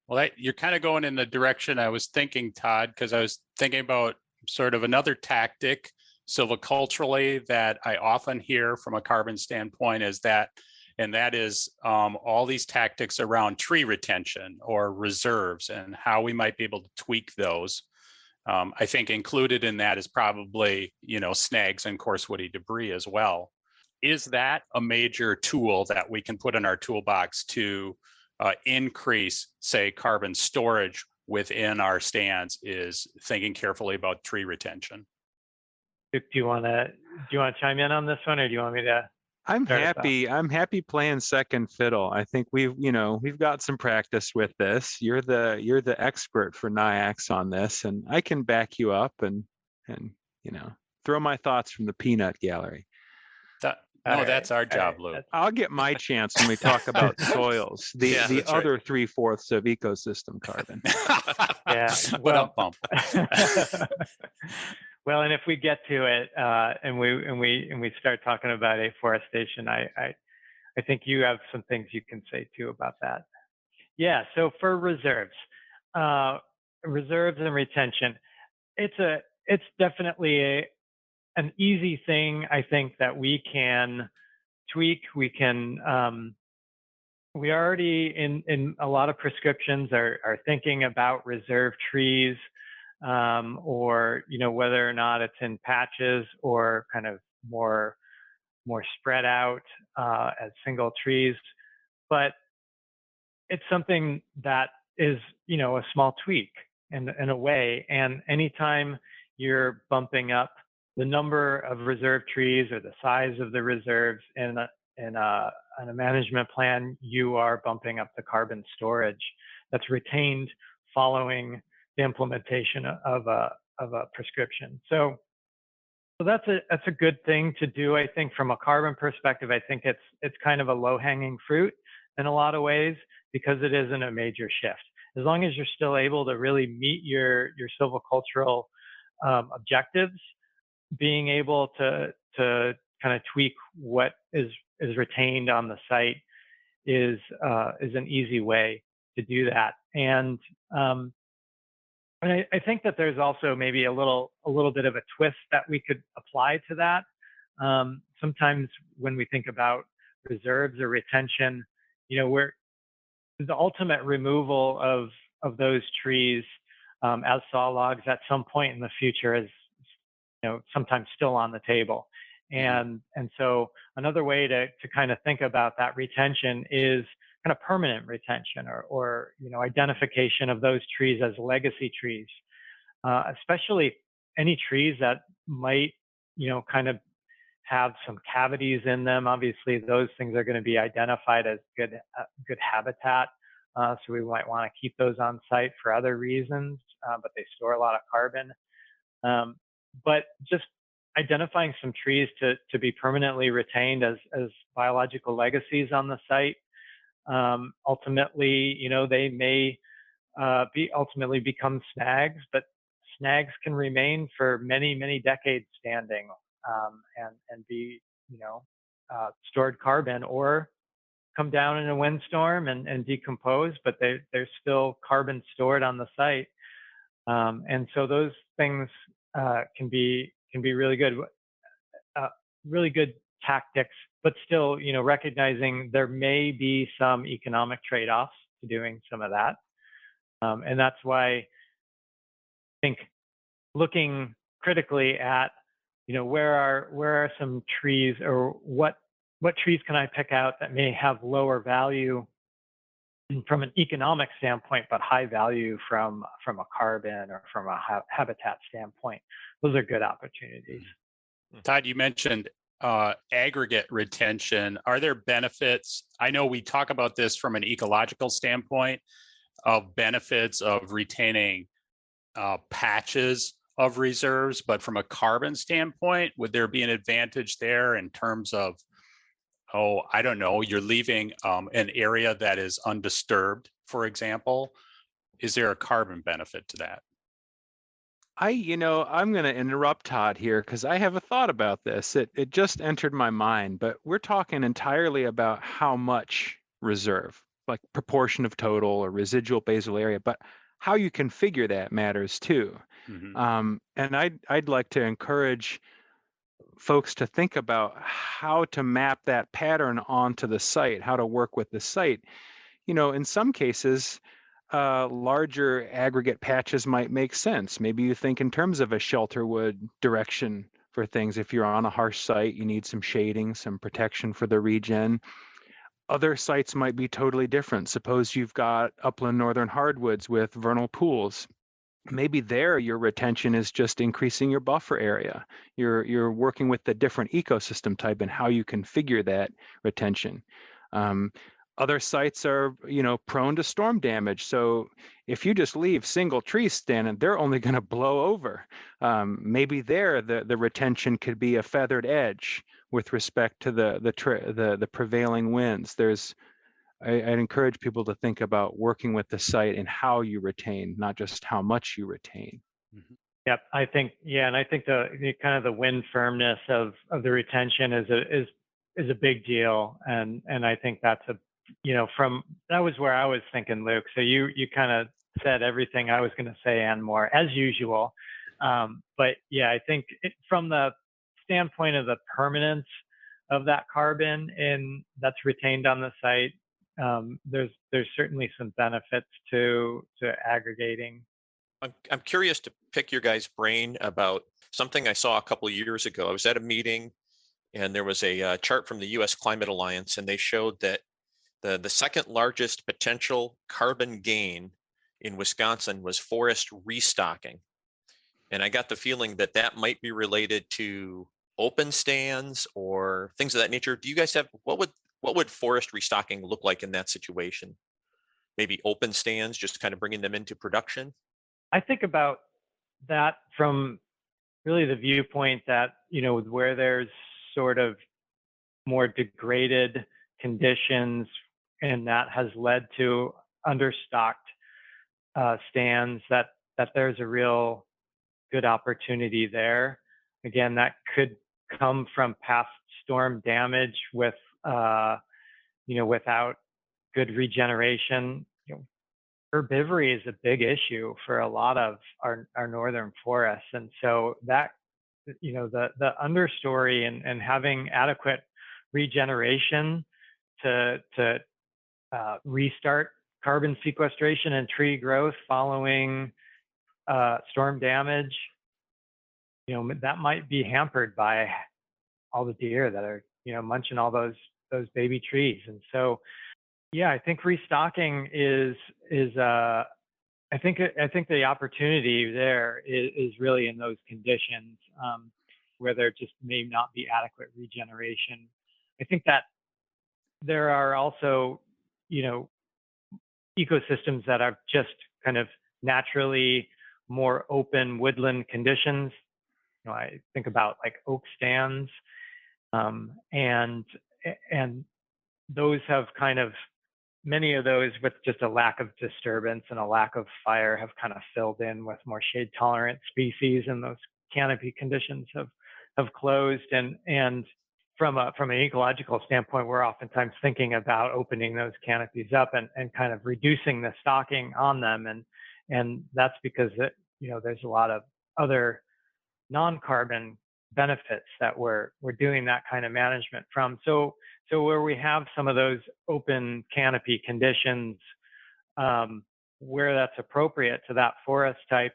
Well, you're kind of going in the direction I was thinking, Todd, because I was thinking about sort of another tactic silviculturally that I often hear from a carbon standpoint is that, and that is all these tactics around tree retention or reserves and how we might be able to tweak those. I think included in that is probably, you know, snags and coarse woody debris as well. Is that a major tool that we can put in our toolbox to increase, say, carbon storage within our stands, is thinking carefully about tree retention? Do you want to chime in on this one, or do you want me to? I'm happy playing second fiddle. I think we've got some practice with this. You're the expert for NIAX on this, and I can back you up and you know, throw my thoughts from the peanut gallery. That's our job, Luke. I'll get my chance when we talk about soils, the other right. 3/4 of ecosystem carbon. Yeah. Well, well, and if we get to it and we start talking about afforestation, I think you have some things you can say too about that. Yeah. So for reserves and retention, it's definitely an easy thing, I think, that we can tweak. We already in a lot of prescriptions are thinking about reserve trees, or, you know, whether or not it's in patches or kind of more spread out as single trees. But it's something that is, you know, a small tweak in a way. And anytime you're bumping up the number of reserve trees or the size of the reserves in a management plan, you are bumping up the carbon storage that's retained following the implementation of a prescription. So that's a good thing to do. I think from a carbon perspective, I think it's kind of a low-hanging fruit in a lot of ways, because it isn't a major shift. as long as you're still able to really meet your silvicultural objectives, being able to kind of tweak what is retained on the site is an easy way to do that. And I think that there's also maybe a little bit of a twist that we could apply to that. Sometimes when we think about reserves or retention, where the ultimate removal of those trees as saw logs at some point in the future is, sometimes still on the table. And so another way to kind of think about that retention is kind of permanent retention or identification of those trees as legacy trees, especially any trees that might, kind of have some cavities in them. Obviously, those things are going to be identified as good habitat. So we might want to keep those on site for other reasons, but they store a lot of carbon. But just identifying some trees to be permanently retained as biological legacies on the site. Ultimately, they may ultimately become snags, but snags can remain for many, many decades standing and be, stored carbon, or come down in a windstorm and decompose, but there's still carbon stored on the site. And so those things can be really good tactics, but still, recognizing there may be some economic trade-offs to doing some of that. And that's why I think looking critically at, where are some trees, or what trees can I pick out that may have lower value from an economic standpoint, but high value from a carbon or from a habitat standpoint. Those are good opportunities. Todd, you mentioned aggregate retention. Are there benefits? I know we talk about this from an ecological standpoint of benefits of retaining patches of reserves, but from a carbon standpoint, would there be an advantage there in terms of, I don't know, you're leaving an area that is undisturbed, for example? Is there a carbon benefit to that? I'm going to interrupt Todd here because I have a thought about this. It just entered my mind, but we're talking entirely about how much reserve, like proportion of total or residual basal area, but how you configure that matters too. And I'd like to encourage folks to think about how to map that pattern onto the site, how to work with the site. In some cases, larger aggregate patches might make sense. Maybe you think in terms of a shelterwood direction for things. If you're on a harsh site, you need some shading, some protection for the regen. Other sites might be totally different. Suppose you've got upland northern hardwoods with vernal pools. Maybe there your retention is just increasing your buffer area. You're working with the different ecosystem type and how you configure that retention. Other sites are, prone to storm damage. So if you just leave single trees standing, they're only going to blow over. Maybe there the retention could be a feathered edge with respect to the prevailing winds. I'd encourage people to think about working with the site and how you retain, not just how much you retain. Yep, I think the kind of the wind firmness of the retention is a big deal, and I think that's that was where I was thinking, Luke. So you kind of said everything I was going to say and more, as usual. But yeah, I think from the standpoint of the permanence of that carbon that's retained on the site, there's certainly some benefits to aggregating. I'm curious to pick your guys' brain about something I saw a couple of years ago. I was at a meeting, and there was a chart from the U.S. Climate Alliance, and they showed that the second largest potential carbon gain in Wisconsin was forest restocking. And I got the feeling that might be related to open stands or things of that nature. Do you guys have, what would forest restocking look like in that situation? Maybe open stands, just kind of bringing them into production? I think about that from really the viewpoint that, where there's sort of more degraded conditions, and that has led to understocked stands, that there's a real good opportunity there. Again, that could come from past storm damage with, without good regeneration. Herbivory is a big issue for a lot of our northern forests. And so that, the understory and having adequate regeneration to restart carbon sequestration and tree growth following storm damage, that might be hampered by all the deer that are, munching all those baby trees. And so, yeah, I think restocking is I think the opportunity there is really in those conditions where there just may not be adequate regeneration. I think that there are also, ecosystems that are just kind of naturally more open woodland conditions. I think about like oak stands, and those have kind of, many of those with just a lack of disturbance and a lack of fire have kind of filled in with more shade tolerant species, and those canopy conditions have closed. And from an ecological standpoint, we're oftentimes thinking about opening those canopies up and kind of reducing the stocking on them. And that's because there's a lot of other non-carbon benefits that we're doing that kind of management from. So where we have some of those open canopy conditions, where that's appropriate to that forest type,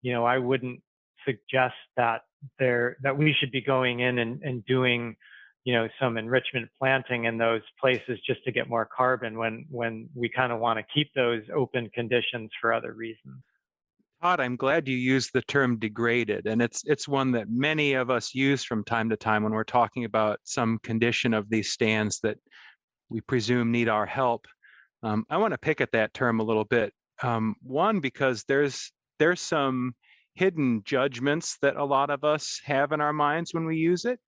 I wouldn't suggest that we should be going in and doing, some enrichment planting in those places just to get more carbon when we kind of want to keep those open conditions for other reasons. Todd, I'm glad you used the term degraded, and it's one that many of us use from time to time when we're talking about some condition of these stands that we presume need our help. I want to pick at that term a little bit. One, because there's some hidden judgments that a lot of us have in our minds when we use it.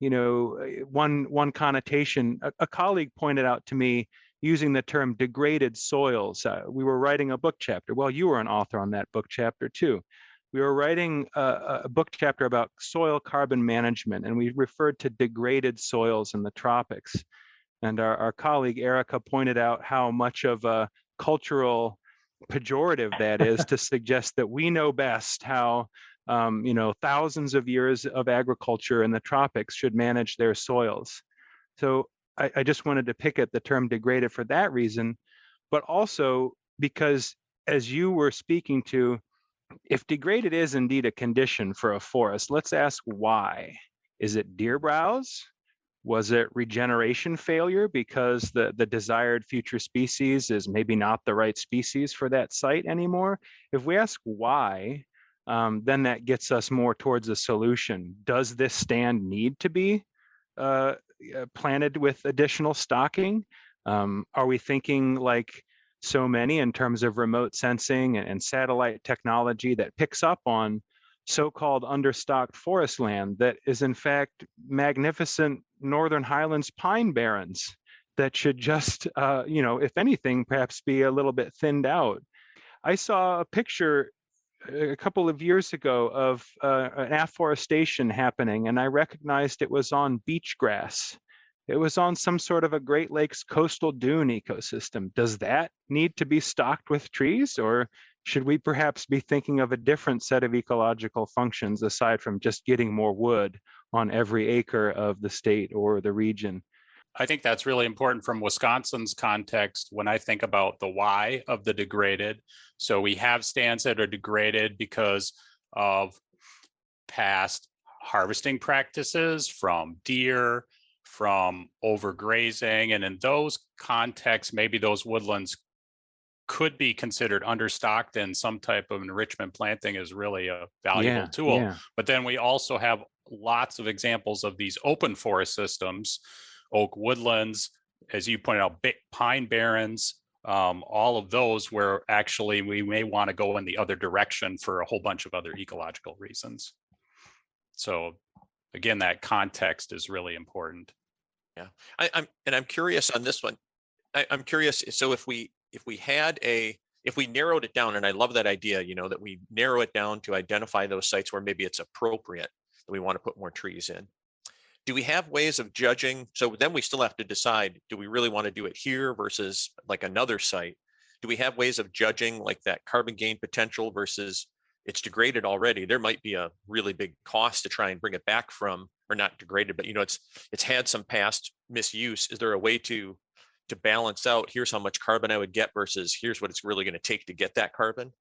One connotation, a colleague pointed out to me, using the term degraded soils. We were writing a book chapter. Well, you were an author on that book chapter too. We were writing a book chapter about soil carbon management, and we referred to degraded soils in the tropics. And our colleague Erica pointed out how much of a cultural pejorative that is to suggest that we know best how thousands of years of agriculture in the tropics should manage their soils. So I just wanted to pick at the term degraded for that reason, but also because, as you were speaking to, if degraded is indeed a condition for a forest, let's ask why. Is it deer browse? Was it regeneration failure because the desired future species is maybe not the right species for that site anymore? If we ask why, then that gets us more towards a solution. Does this stand need to be planted with additional stocking? Are we thinking like so many in terms of remote sensing and satellite technology that picks up on so-called understocked forest land that is in fact magnificent Northern Highlands pine barrens that should just, if anything, perhaps be a little bit thinned out? I saw a picture a couple of years ago of an afforestation happening, and I recognized it was on beach grass. It was on some sort of a Great Lakes coastal dune ecosystem. Does that need to be stocked with trees, or should we perhaps be thinking of a different set of ecological functions aside from just getting more wood on every acre of the state or the region? I think that's really important from Wisconsin's context when I think about the why of the degraded. So we have stands that are degraded because of past harvesting practices from deer, from overgrazing. And in those contexts, maybe those woodlands could be considered understocked, and some type of enrichment planting is really a valuable tool. Yeah. But then we also have lots of examples of these open forest systems, oak woodlands, as you pointed out, pine barrens, all of those where actually we may want to go in the other direction for a whole bunch of other ecological reasons. So again, that context is really important. Yeah, I'm curious on this one. I'm curious. So if we had a if we narrowed it down, and I love that idea, that we narrow it down to identify those sites where maybe it's appropriate that we want to put more trees in. Do we have ways of judging? So then we still have to decide, do we really want to do it here versus like another site? Do we have ways of judging like that carbon gain potential versus it's degraded already? There might be a really big cost to try and bring it back from, or not degraded, but it's had some past misuse. Is there a way to balance out, here's how much carbon I would get versus here's what it's really going to take to get that carbon?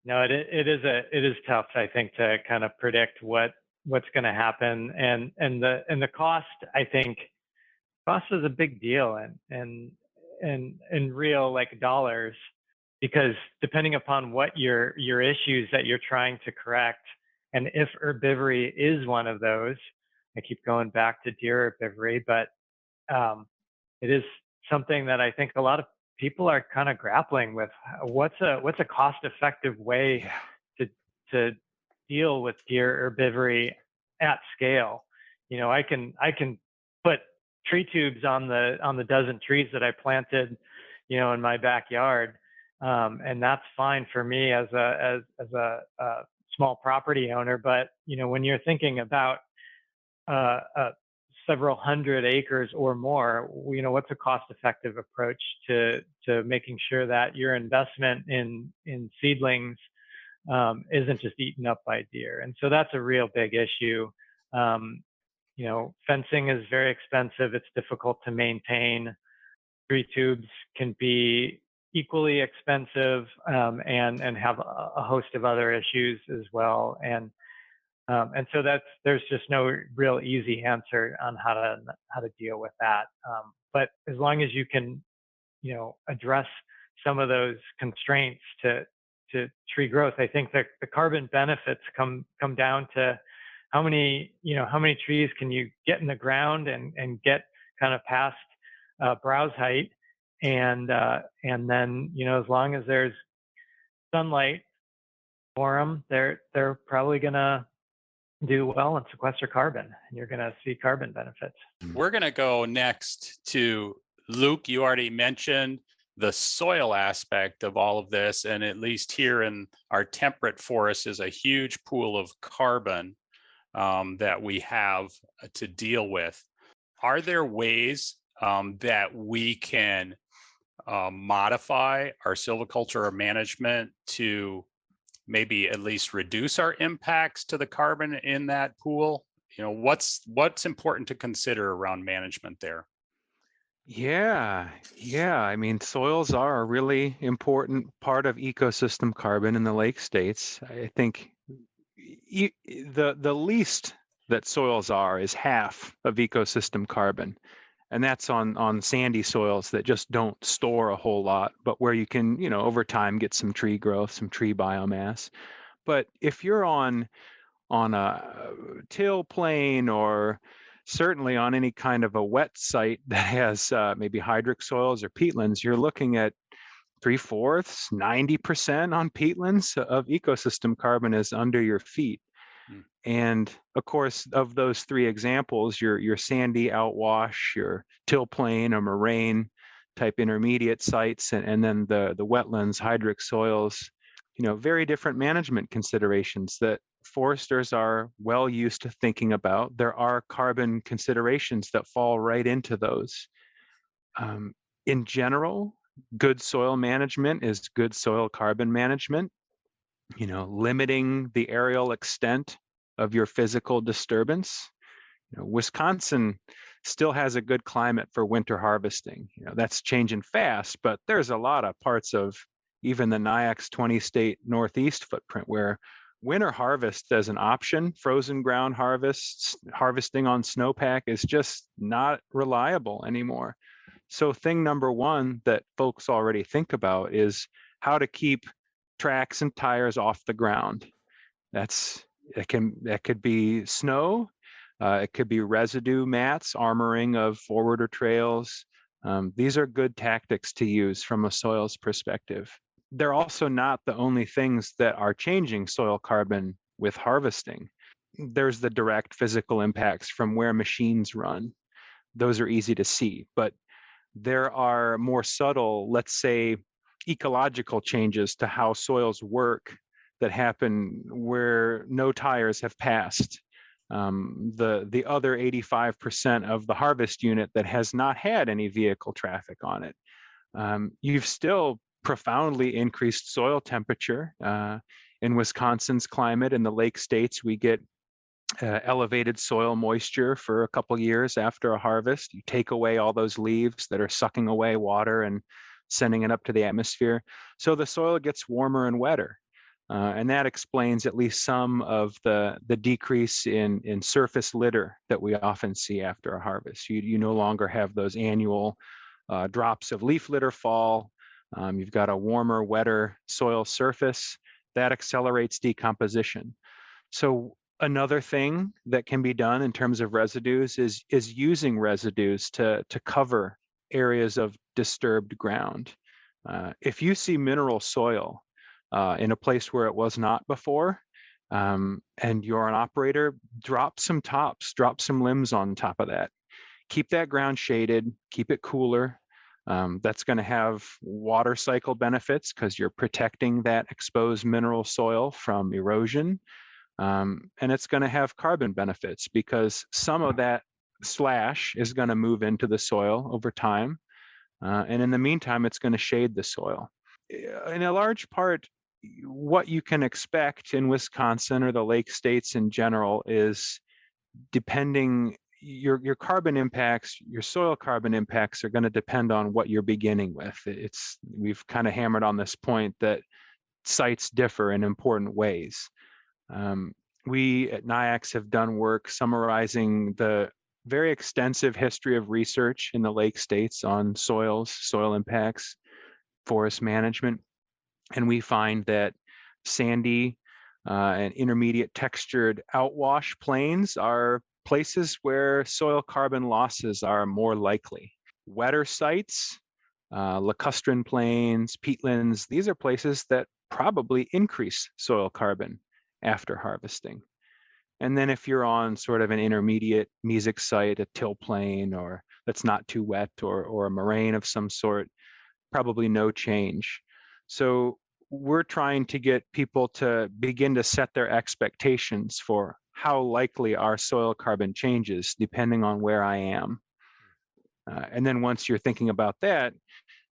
No, it is tough, I think, to kind of predict what's going to happen, and the cost. I think cost is a big deal, and in real like dollars, because depending upon what your issues that you're trying to correct, and if herbivory is one of those, I keep going back to deer herbivory, but it is something that I think a lot of people are kind of grappling with. What's a cost-effective way to deal with deer herbivory at scale? I can put tree tubes on the dozen trees that I planted, in my backyard, and that's fine for me as a small property owner. But when you're thinking about several hundred acres or more, what's a cost-effective approach to making sure that your investment in seedlings isn't just eaten up by deer? And so that's a real big issue. Fencing is very expensive. It's difficult to maintain. Tree tubes can be equally expensive, and have a host of other issues as well. And so there's just no real easy answer on how to deal with that. But as long as you can, address some of those constraints to tree growth, I think that the carbon benefits come down to how many trees can you get in the ground and get kind of past browse height, and then as long as there's sunlight for them, they're probably gonna do well and sequester carbon, and you're going to see carbon benefits. We're going to go next to Luke. You already mentioned the soil aspect of all of this, and at least here in our temperate forest is a huge pool of carbon that we have to deal with. Are there ways that we can modify our silviculture or management to maybe at least reduce our impacts to the carbon in that pool? What's important to consider around management there? Yeah. I mean, soils are a really important part of ecosystem carbon in the lake states. I think the least that soils are is half of ecosystem carbon. And that's on sandy soils that just don't store a whole lot, but where you can, over time get some tree growth, some tree biomass. But if you're on a till plain, or certainly on any kind of a wet site that has maybe hydric soils or peatlands, you're looking at 3/4, 90% on peatlands of ecosystem carbon is under your feet. And of course, of those three examples, your sandy outwash, your till plain or moraine type intermediate sites, and then the wetlands, hydric soils, very different management considerations that foresters are well used to thinking about. There are carbon considerations that fall right into those. In general, good soil management is good soil carbon management. Limiting the aerial extent of your physical disturbance. Wisconsin still has a good climate for winter harvesting. That's changing fast, but there's a lot of parts of even the NIAC's 20-state Northeast footprint where winter harvest as an option, frozen ground harvesting on snowpack is just not reliable anymore. So thing number one that folks already think about is how to keep tracks and tires off the ground. That could be snow, it could be residue mats, armoring of forwarder trails. These are good tactics to use from a soils perspective. They're also not the only things that are changing soil carbon with harvesting. There's the direct physical impacts from where machines run. Those are easy to see, but there are more subtle, let's say, ecological changes to how soils work that happen where no tires have passed. The other 85% of the harvest unit that has not had any vehicle traffic on it. You've still profoundly increased soil temperature. In Wisconsin's climate, in the lake states, we get elevated soil moisture for a couple years after a harvest. You take away all those leaves that are sucking away water and sending it up to the atmosphere. So the soil gets warmer and wetter. And that explains at least some of the decrease in surface litter that we often see after a harvest. You no longer have those annual drops of leaf litter fall. You've got a warmer, wetter soil surface that accelerates decomposition. So another thing that can be done in terms of residues is using residues to cover areas of disturbed ground. If you see mineral soil in a place where it was not before, and you're an operator, drop some tops, drop some limbs on top of that. Keep that ground shaded, keep it cooler. That's going to have water cycle benefits because you're protecting that exposed mineral soil from erosion. And it's going to have carbon benefits because some of that slash is going to move into the soil over time. And in the meantime, it's going to shade the soil. In a large part, what you can expect in Wisconsin or the lake states in general is depending your carbon impacts, your soil carbon impacts are going to depend on what you're beginning with. We've kind of hammered on this point that sites differ in important ways. We at NIAX have done work summarizing the very extensive history of research in the lake states on soils, soil impacts, forest management. And we find that sandy and intermediate textured outwash plains are places where soil carbon losses are more likely. Wetter sites, lacustrine plains, peatlands, these are places that probably increase soil carbon after harvesting. And then if you're on sort of an intermediate mesic site, a till plain, or that's not too wet, or a moraine of some sort, probably no change. So we're trying to get people to begin to set their expectations for how likely our soil carbon changes depending on where I am. And then once you're thinking about that,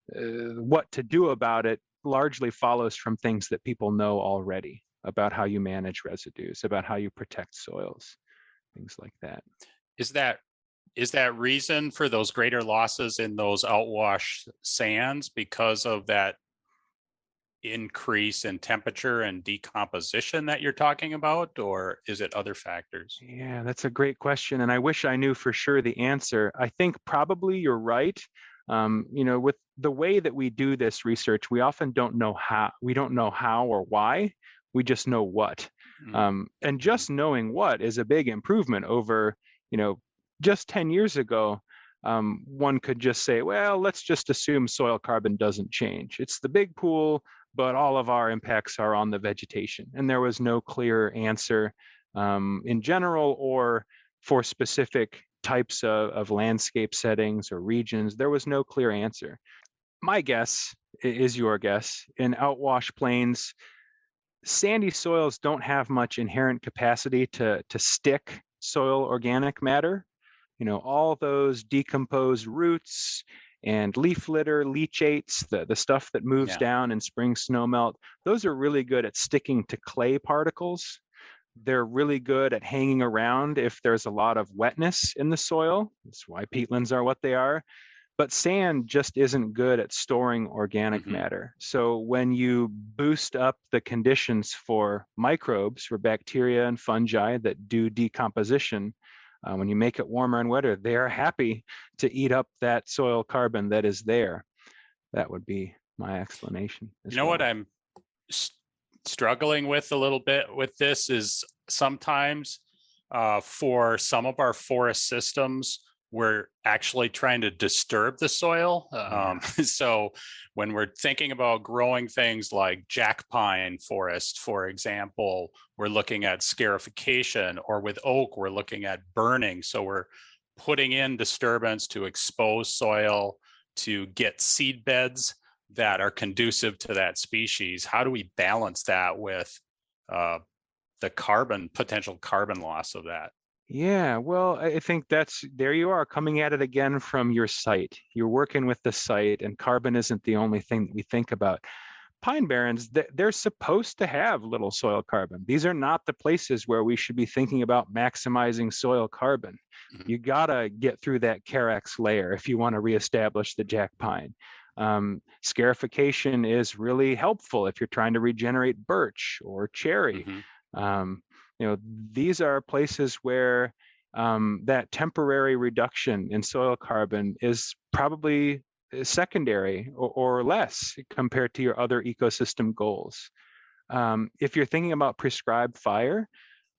what to do about it largely follows from things that people know already about how you manage residues, about how you protect soils, things like that. Is that reason for those greater losses in those outwash sands because of that increase in temperature and decomposition that you're talking about, or is it other factors? Yeah, that's a great question, and I wish I knew for sure the answer. I think probably you're right. With the way that we do this research, we often don't know how. We don't know how or why. We just know what. And just knowing what is a big improvement over, just 10 years ago. One could just say, well, let's just assume soil carbon doesn't change. It's the big pool, but all of our impacts are on the vegetation. And there was no clear answer in general or for specific types of landscape settings or regions. There was no clear answer. My guess is your guess. In outwash plains, sandy soils don't have much inherent capacity to stick soil organic matter. All those decomposed roots and leaf litter, leachates, the stuff that moves down in spring snowmelt, those are really good at sticking to clay particles. They're really good at hanging around if there's a lot of wetness in the soil. That's why peatlands are what they are. But sand just isn't good at storing organic matter. So when you boost up the conditions for microbes, for bacteria and fungi that do decomposition, when you make it warmer and wetter, they are happy to eat up that soil carbon that is there. That would be my explanation. What I'm struggling with a little bit with this is sometimes for some of our forest systems, we're actually trying to disturb the soil. So when we're thinking about growing things like jack pine forest, for example, we're looking at scarification, or with oak, we're looking at burning. So we're putting in disturbance to expose soil, to get seed beds that are conducive to that species. How do we balance that with the potential carbon loss of that? Yeah, well, I think there you are coming at it again from your site. You're working with the site, and carbon isn't the only thing that we think about. Pine barrens, they're supposed to have little soil carbon. These are not the places where we should be thinking about maximizing soil carbon. You gotta get through that Carex layer if you want to reestablish the jack pine. Scarification is really helpful if you're trying to regenerate birch or cherry. Um, these are places where that temporary reduction in soil carbon is probably secondary or less compared to your other ecosystem goals. If you're thinking about prescribed fire,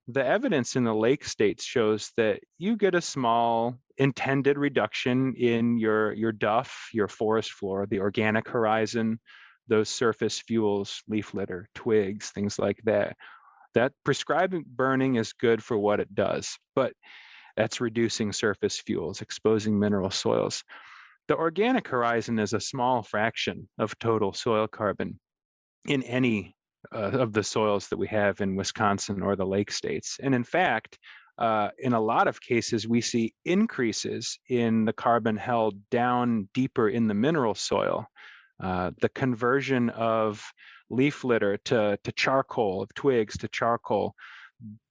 the evidence in the lake states shows that you get a small intended reduction in your duff, your forest floor, the organic horizon, those surface fuels, leaf litter, twigs, things like that. That prescribed burning is good for what it does, but that's reducing surface fuels, exposing mineral soils. The organic horizon is a small fraction of total soil carbon in any of the soils that we have in Wisconsin or the lake states. And in fact, in a lot of cases, we see increases in the carbon held down deeper in the mineral soil. The conversion of leaf litter to charcoal, of twigs to charcoal.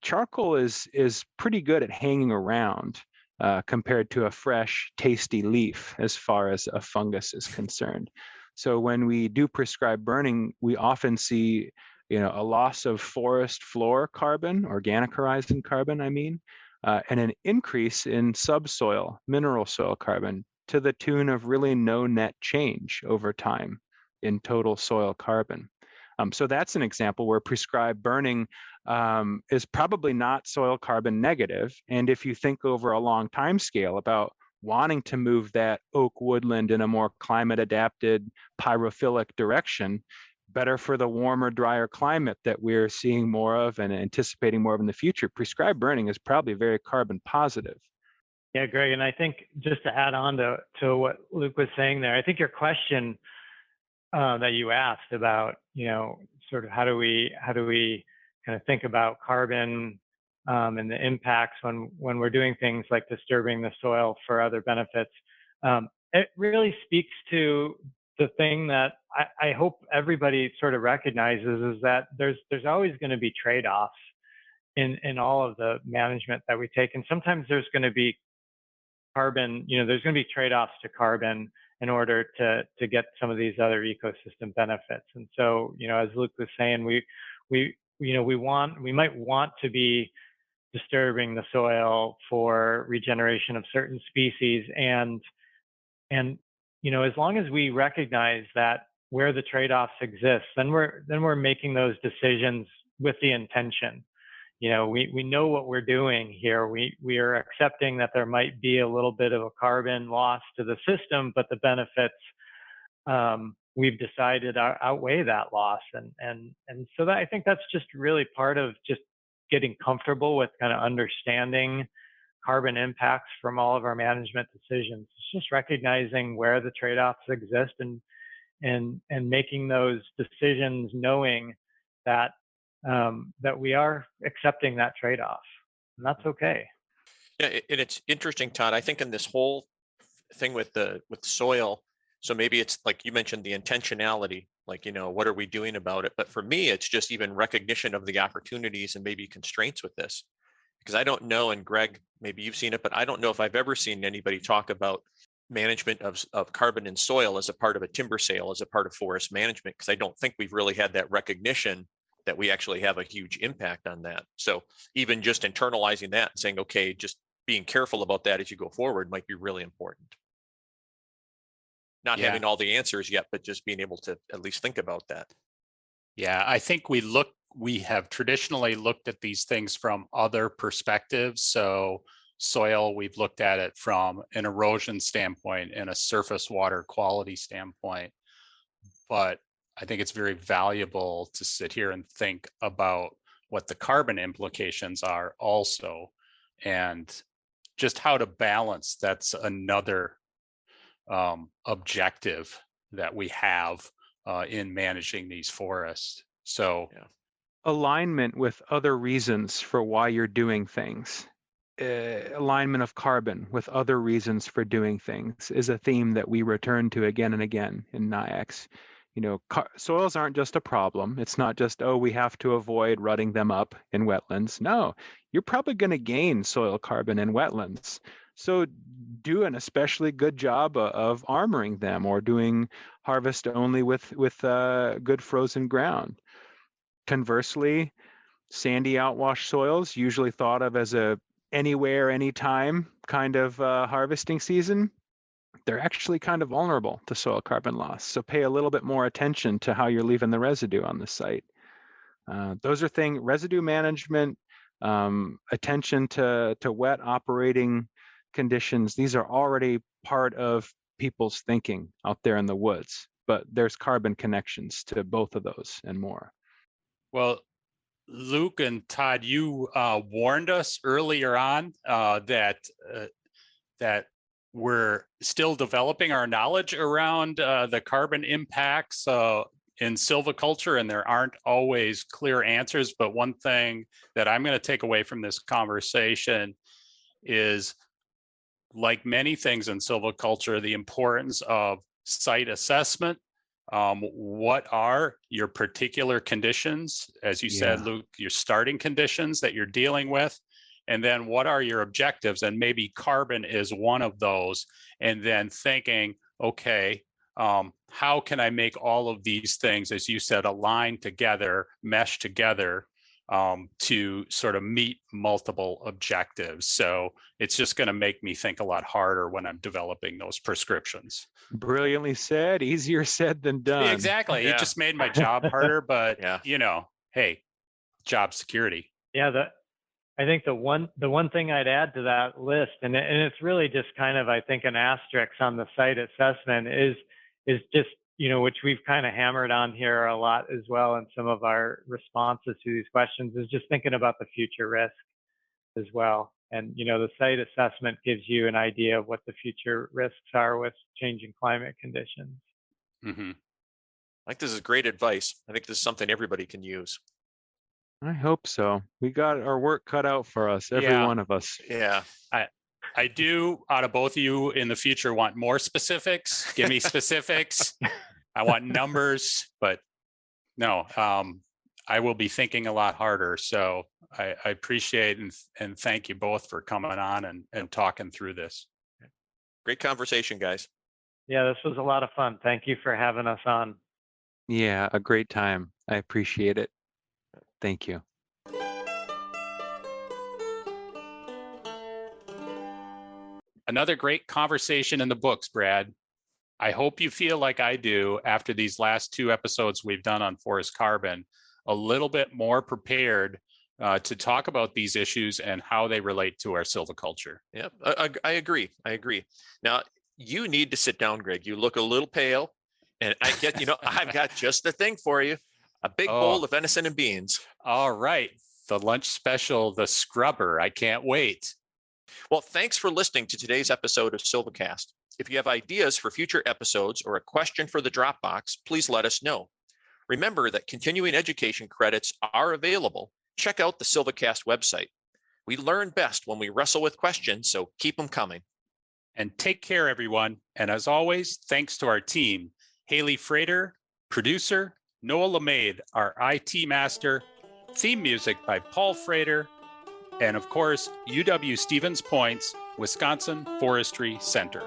Charcoal is pretty good at hanging around compared to a fresh, tasty leaf as far as a fungus is concerned. So when we do prescribe burning, we often see a loss of forest floor carbon, organic horizon carbon, and an increase in subsoil, mineral soil carbon to the tune of really no net change over time in total soil carbon. So that's an example where prescribed burning is probably not soil carbon negative. And if you think over a long time scale about wanting to move that oak woodland in a more climate adapted pyrophilic direction, better for the warmer, drier climate that we're seeing more of and anticipating more of in the future, prescribed burning is probably very carbon positive. Yeah, Greg, and I think just to add on to what Luke was saying there, I think your question that you asked about, sort of how do we kind of think about carbon and the impacts when we're doing things like disturbing the soil for other benefits. It really speaks to the thing that I hope everybody sort of recognizes is that there's always going to be trade-offs in all of the management that we take, and sometimes there's going to be carbon, there's going to be trade-offs to carbon in order to get some of these other ecosystem benefits. And so, as Luke was saying, we might want to be disturbing the soil for regeneration of certain species, and as long as we recognize that where the trade-offs exist, then we're making those decisions with the intention. We know what we're doing here. We are accepting that there might be a little bit of a carbon loss to the system, but the benefits we've decided outweigh that loss. And so that I think that's just really part of just getting comfortable with kind of understanding carbon impacts from all of our management decisions. It's just recognizing where the trade-offs exist and making those decisions knowing that that we are accepting that trade-off, and that's okay. Yeah, and it's interesting, Todd. I think in this whole thing with soil, so maybe it's like you mentioned the intentionality, like what are we doing about it? But for me, it's just even recognition of the opportunities and maybe constraints with this, because I don't know. And Greg, maybe you've seen it, but I don't know if I've ever seen anybody talk about management of carbon in soil as a part of a timber sale, as a part of forest management, because I don't think we've really had that recognition that we actually have a huge impact on that. So even just internalizing that and saying, okay, just being careful about that as you go forward might be really important. Not having all the answers yet, but just being able to at least think about that. Yeah, I think we have traditionally looked at these things from other perspectives. So soil, we've looked at it from an erosion standpoint and a surface water quality standpoint. But I think it's very valuable to sit here and think about what the carbon implications are also, and just how to balance. That's another objective that we have in managing these forests. So alignment with other reasons for why you're doing things. Alignment of carbon with other reasons for doing things is a theme that we return to again and again in NIAX. Soils aren't just a problem. It's not just, we have to avoid rutting them up in wetlands. No, you're probably going to gain soil carbon in wetlands. So do an especially good job of armoring them, or doing harvest only with good frozen ground. Conversely, sandy outwash soils, usually thought of as a anywhere, anytime kind of harvesting season, they're actually kind of vulnerable to soil carbon loss. So pay a little bit more attention to how you're leaving the residue on the site. Those are things, residue management, attention to wet operating conditions. These are already part of people's thinking out there in the woods, but there's carbon connections to both of those and more. Well, Luke and Todd, you warned us earlier on that we're still developing our knowledge around the carbon impacts in silviculture, and there aren't always clear answers. But one thing that I'm going to take away from this conversation is, like many things in silviculture, the importance of site assessment. What are your particular conditions? As you said, Luke, your starting conditions that you're dealing with. And then what are your objectives? And maybe carbon is one of those. And then thinking, okay, how can I make all of these things, as you said, align together, mesh together to sort of meet multiple objectives? So it's just going to make me think a lot harder when I'm developing those prescriptions. Brilliantly said, easier said than done. Exactly. You just made my job harder, but hey, job security. Yeah, I think the one thing I'd add to that list, and it's really just kind of, I think, an asterisk on the site assessment is just, which we've kind of hammered on here a lot as well in some of our responses to these questions, is just thinking about the future risk as well. And, the site assessment gives you an idea of what the future risks are with changing climate conditions. Mm-hmm. I think this is great advice. I think this is something everybody can use. I hope so. We got our work cut out for us, every one of us. Yeah. I do, out of both of you in the future, want more specifics. Give me specifics. I want numbers, but no, I will be thinking a lot harder. So I appreciate and thank you both for coming on and talking through this. Great conversation, guys. Yeah, this was a lot of fun. Thank you for having us on. Yeah, a great time. I appreciate it. Thank you. Another great conversation in the books, Brad. I hope you feel like I do after these last 2 episodes we've done on forest carbon, a little bit more prepared to talk about these issues and how they relate to our silviculture. Yeah, I agree. Now, you need to sit down, Greg. You look a little pale, and I get, I've got just the thing for you. A big bowl of venison and beans. All right. The lunch special, the scrubber. I can't wait. Well, thanks for listening to today's episode of Silvicast. If you have ideas for future episodes or a question for the Dropbox, please let us know. Remember that continuing education credits are available. Check out the Silvicast website. We learn best when we wrestle with questions, so keep them coming. And take care, everyone. And as always, thanks to our team, Haley Frater, producer, Noah LeMaid, our IT master, theme music by Paul Frater, and of course, UW Stevens Point's Wisconsin Forestry Center.